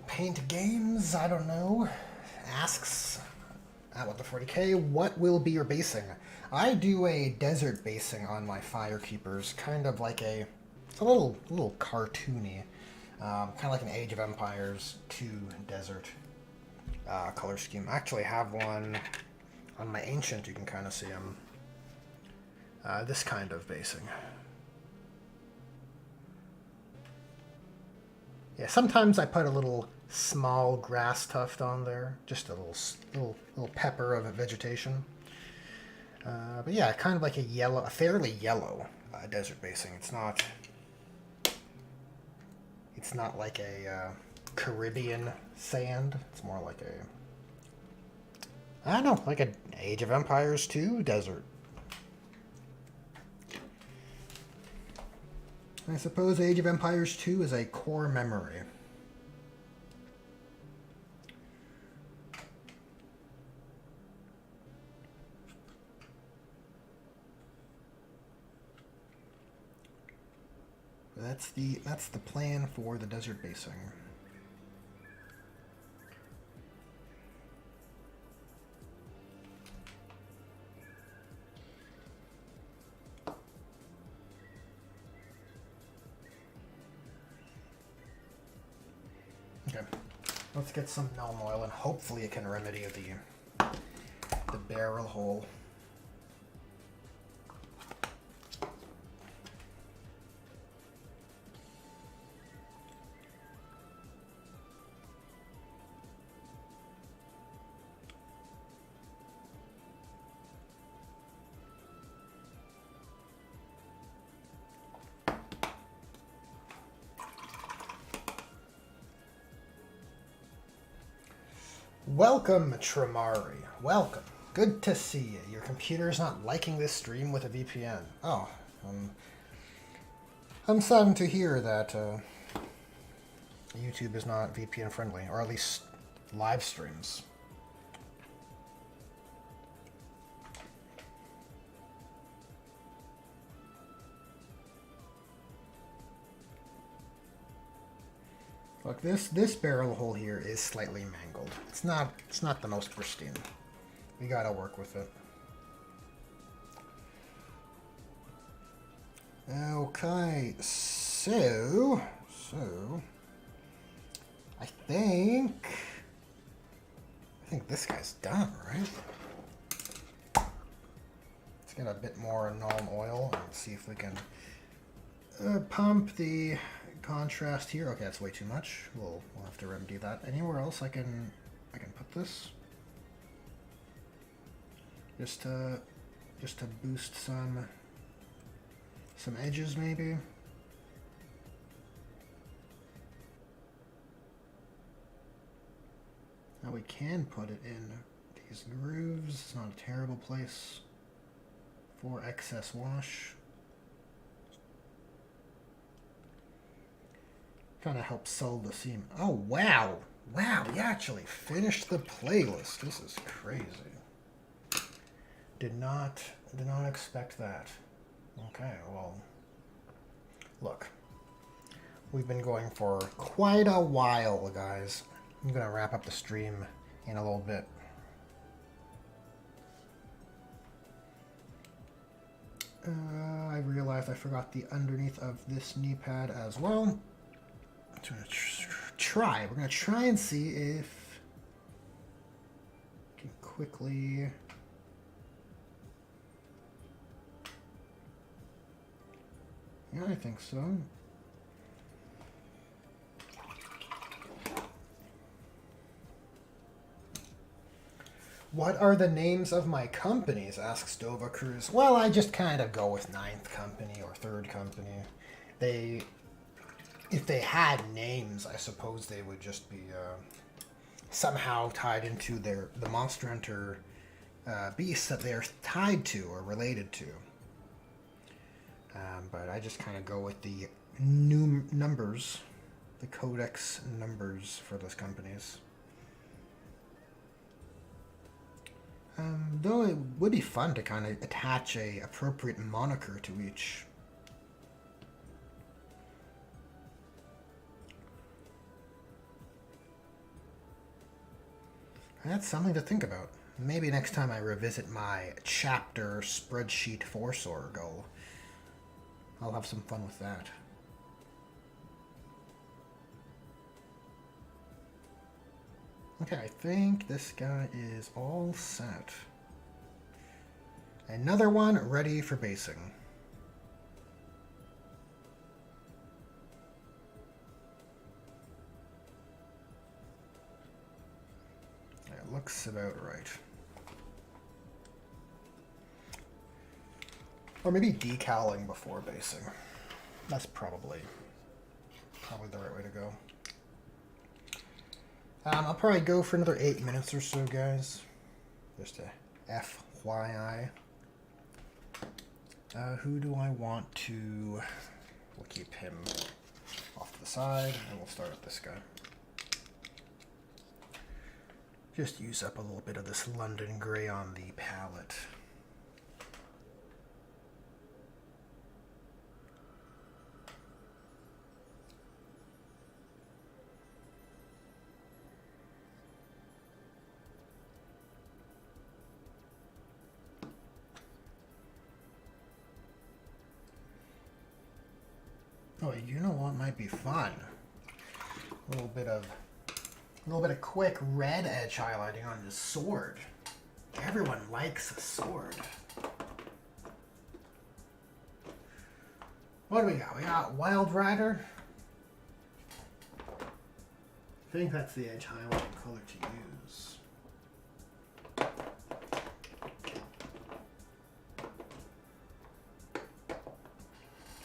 Speaker 1: Paint Games, I don't know, asks at what the 40K, what will be your basing? I do a desert basing on my Firekeepers, kind of like it's a little cartoony, kind of like an Age of Empires 2 desert. color scheme. I actually have one on my Ancient. You can kind of see them. This kind of basing. Yeah, sometimes I put a little small grass tuft on there, just a little pepper of a vegetation. But yeah, kind of like a fairly yellow desert basing. It's not like a Caribbean sand. It's more like I don't know, like an Age of Empires 2 desert. I suppose Age of Empires 2 is a core memory. That's the plan for the desert basing. Okay, let's get some gnome oil, and hopefully it can remedy the barrel hole. Welcome, Tremari. Welcome. Good to see you. Your computer's not liking this stream with a VPN. Oh, I'm saddened to hear that YouTube is not VPN friendly, or at least live streams. Look, this barrel hole here is slightly mangled. It's not the most pristine. We gotta work with it. Okay, so I think this guy's done, right? Let's get a bit more gnome oil and see if we can pump the contrast here. Okay, that's way too much. We'll have to remedy that. Anywhere else I can put this? Just to boost some edges maybe. Now we can put it in these grooves. It's not a terrible place for excess wash. Kind of helps solve the seam. Oh, wow. Wow, we actually finished the playlist. This is crazy. Did not expect that. Okay, well, look. We've been going for quite a while, guys. I'm going to wrap up the stream in a little bit. I realized I forgot the underneath of this knee pad as well. I'm going to try. We're going to try and see if we can quickly... Yeah, I think so. What are the names of my companies? Asks Dova Cruz. Well, I just kind of go with Ninth Company or Third Company. If they had names, I suppose they would just be somehow tied into the Monster Hunter beasts that they're tied to or related to. But I just kind of go with the new numbers, the codex numbers for those companies. Though it would be fun to kind of attach a appropriate moniker to each. That's something to think about. Maybe next time I revisit my chapter spreadsheet for Sorgo, I'll have some fun with that. Okay, I think this guy is all set. Another one ready for basing. That looks about right. Or maybe decaling before basing. That's probably the right way to go. I'll probably go for another 8 minutes or so, guys. Just a FYI. Who do I want to... We'll keep him off to the side, and we'll start with this guy. Just use up a little bit of this London Grey on the palette. Oh, you know what might be fun? A little bit of quick red edge highlighting on the sword. Everyone likes a sword. What do we got? We got Wild Rider. I think that's the edge highlighting color to use.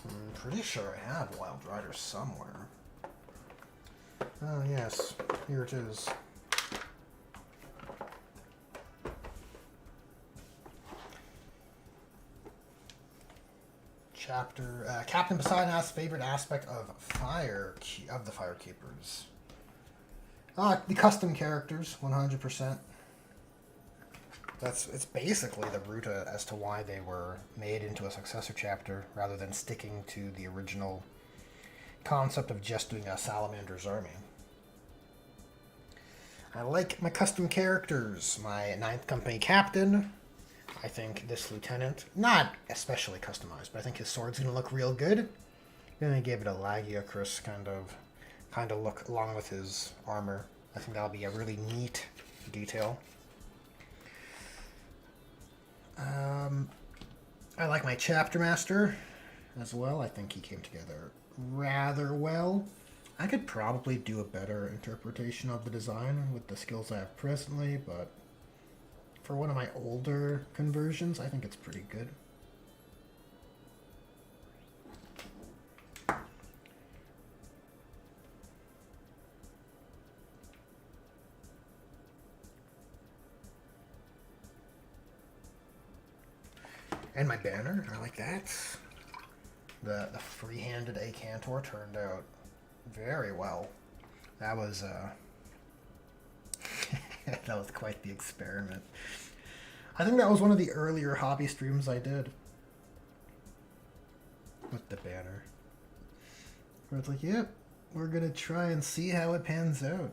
Speaker 1: I'm pretty sure I have Wild Rider somewhere. Oh yes, here it is. Chapter Captain Poseidon's favorite aspect of the Firekeepers. The custom characters, 100%. It's basically the root as to why they were made into a successor chapter rather than sticking to the original concept of just doing a Salamander's army. I like my custom characters. My 9th Company captain. I think this lieutenant, not especially customized, but I think his sword's going to look real good. Then I gave it a Lagiacrus kind of look along with his armor. I think that'll be a really neat detail. I like my chapter master as well. I think he came together rather well. I could probably do a better interpretation of the design with the skills I have presently, but for one of my older conversions, I think it's pretty good. And my banner, I like that. The free-handed Acantor turned out very well. That was that was quite the experiment. I think that was one of the earlier hobby streams I did with the banner. Where it's like, yep, we're gonna try and see how it pans out.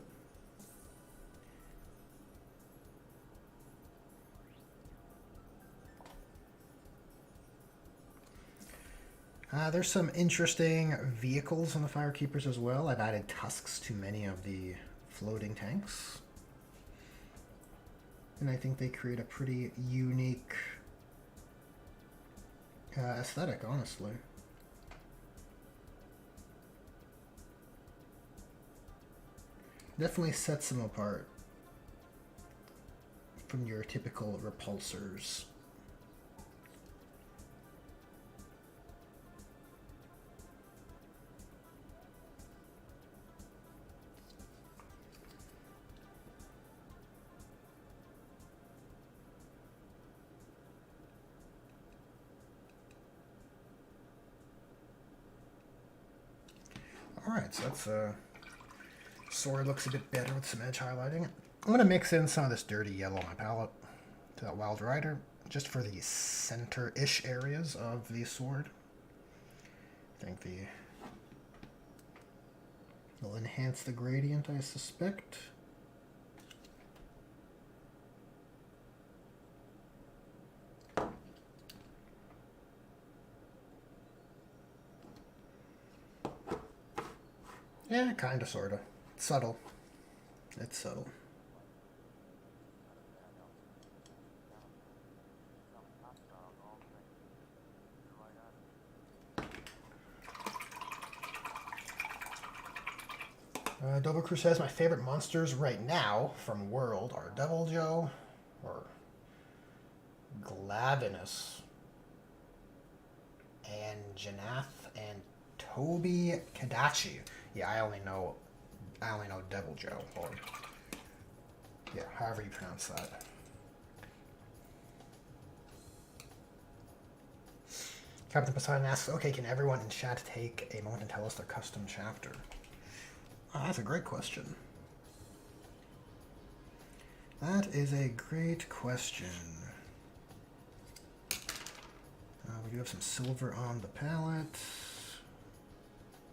Speaker 1: There's some interesting vehicles in the Firekeepers as well. I've added tusks to many of the floating tanks. And I think they create a pretty unique aesthetic, honestly. Definitely sets them apart from your typical repulsors. Alright, so that's sword looks a bit better with some edge highlighting. I'm going to mix in some of this dirty yellow on my palette to that Wild Rider, just for the center-ish areas of the sword. I think will enhance the gradient, I suspect. Yeah, kinda, sorta. It's subtle. It's subtle. Dover Crew says my favorite monsters right now from World are Devil Joe or Glavinus and Janath and Toby Kadachi. Yeah, I only know Devil Joe, or yeah, however you pronounce that. Captain Poseidon asks, okay, can everyone in chat take a moment and tell us their custom chapter? Oh, that's a great question. That is a great question. We do have some silver on the palette.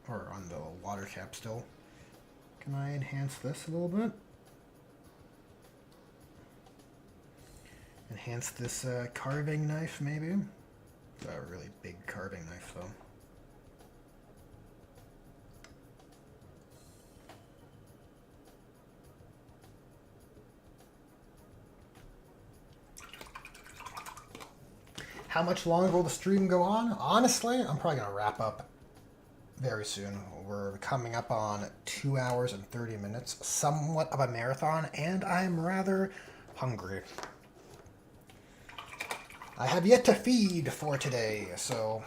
Speaker 1: Or on the water cap still. Can I enhance this a little bit? Enhance this carving knife, maybe? It's a really big carving knife, though. How much longer will the stream go on? Honestly, I'm probably going to wrap up very soon. We're coming up on 2 hours and 30 minutes, somewhat of a marathon, and I'm rather hungry. I have yet to feed for today, so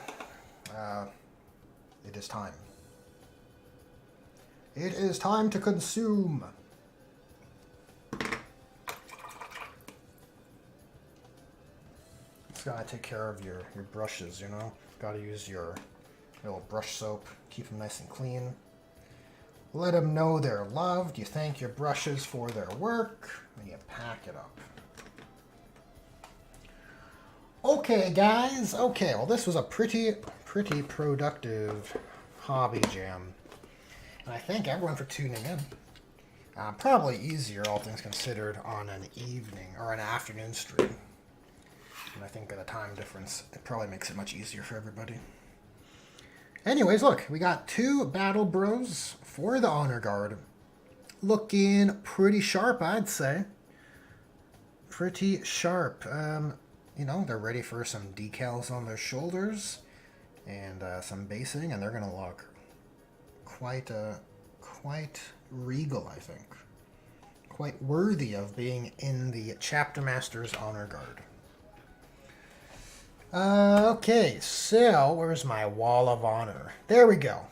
Speaker 1: it is time. It is time to consume. Just gotta take care of your brushes, you know? Gotta use your little brush soap, keep them nice and clean. Let them know they're loved. You thank your brushes for their work, and you pack it up. Okay, guys. Okay, well, this was a pretty productive hobby jam. And I thank everyone for tuning in. Probably easier, all things considered, on an evening or an afternoon stream. And I think at a time difference, it probably makes it much easier for everybody. Anyways, look, we got 2 Battle Bros for the Honor Guard. Looking pretty sharp, I'd say. Pretty sharp. You know, they're ready for some decals on their shoulders and some basing, and they're going to look quite regal, I think. Quite worthy of being in the Chapter Master's Honor Guard. Okay, so where's my wall of honor? There we go.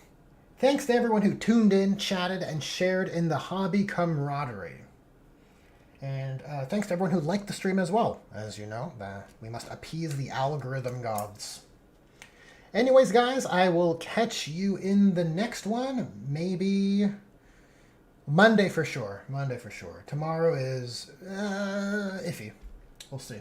Speaker 1: Thanks to everyone who tuned in, chatted, and shared in the hobby camaraderie. And thanks to everyone who liked the stream as well. As you know, we must appease the algorithm gods. Anyways, guys, I will catch you in the next one. Maybe Monday for sure. Monday for sure. Tomorrow is iffy. We'll see.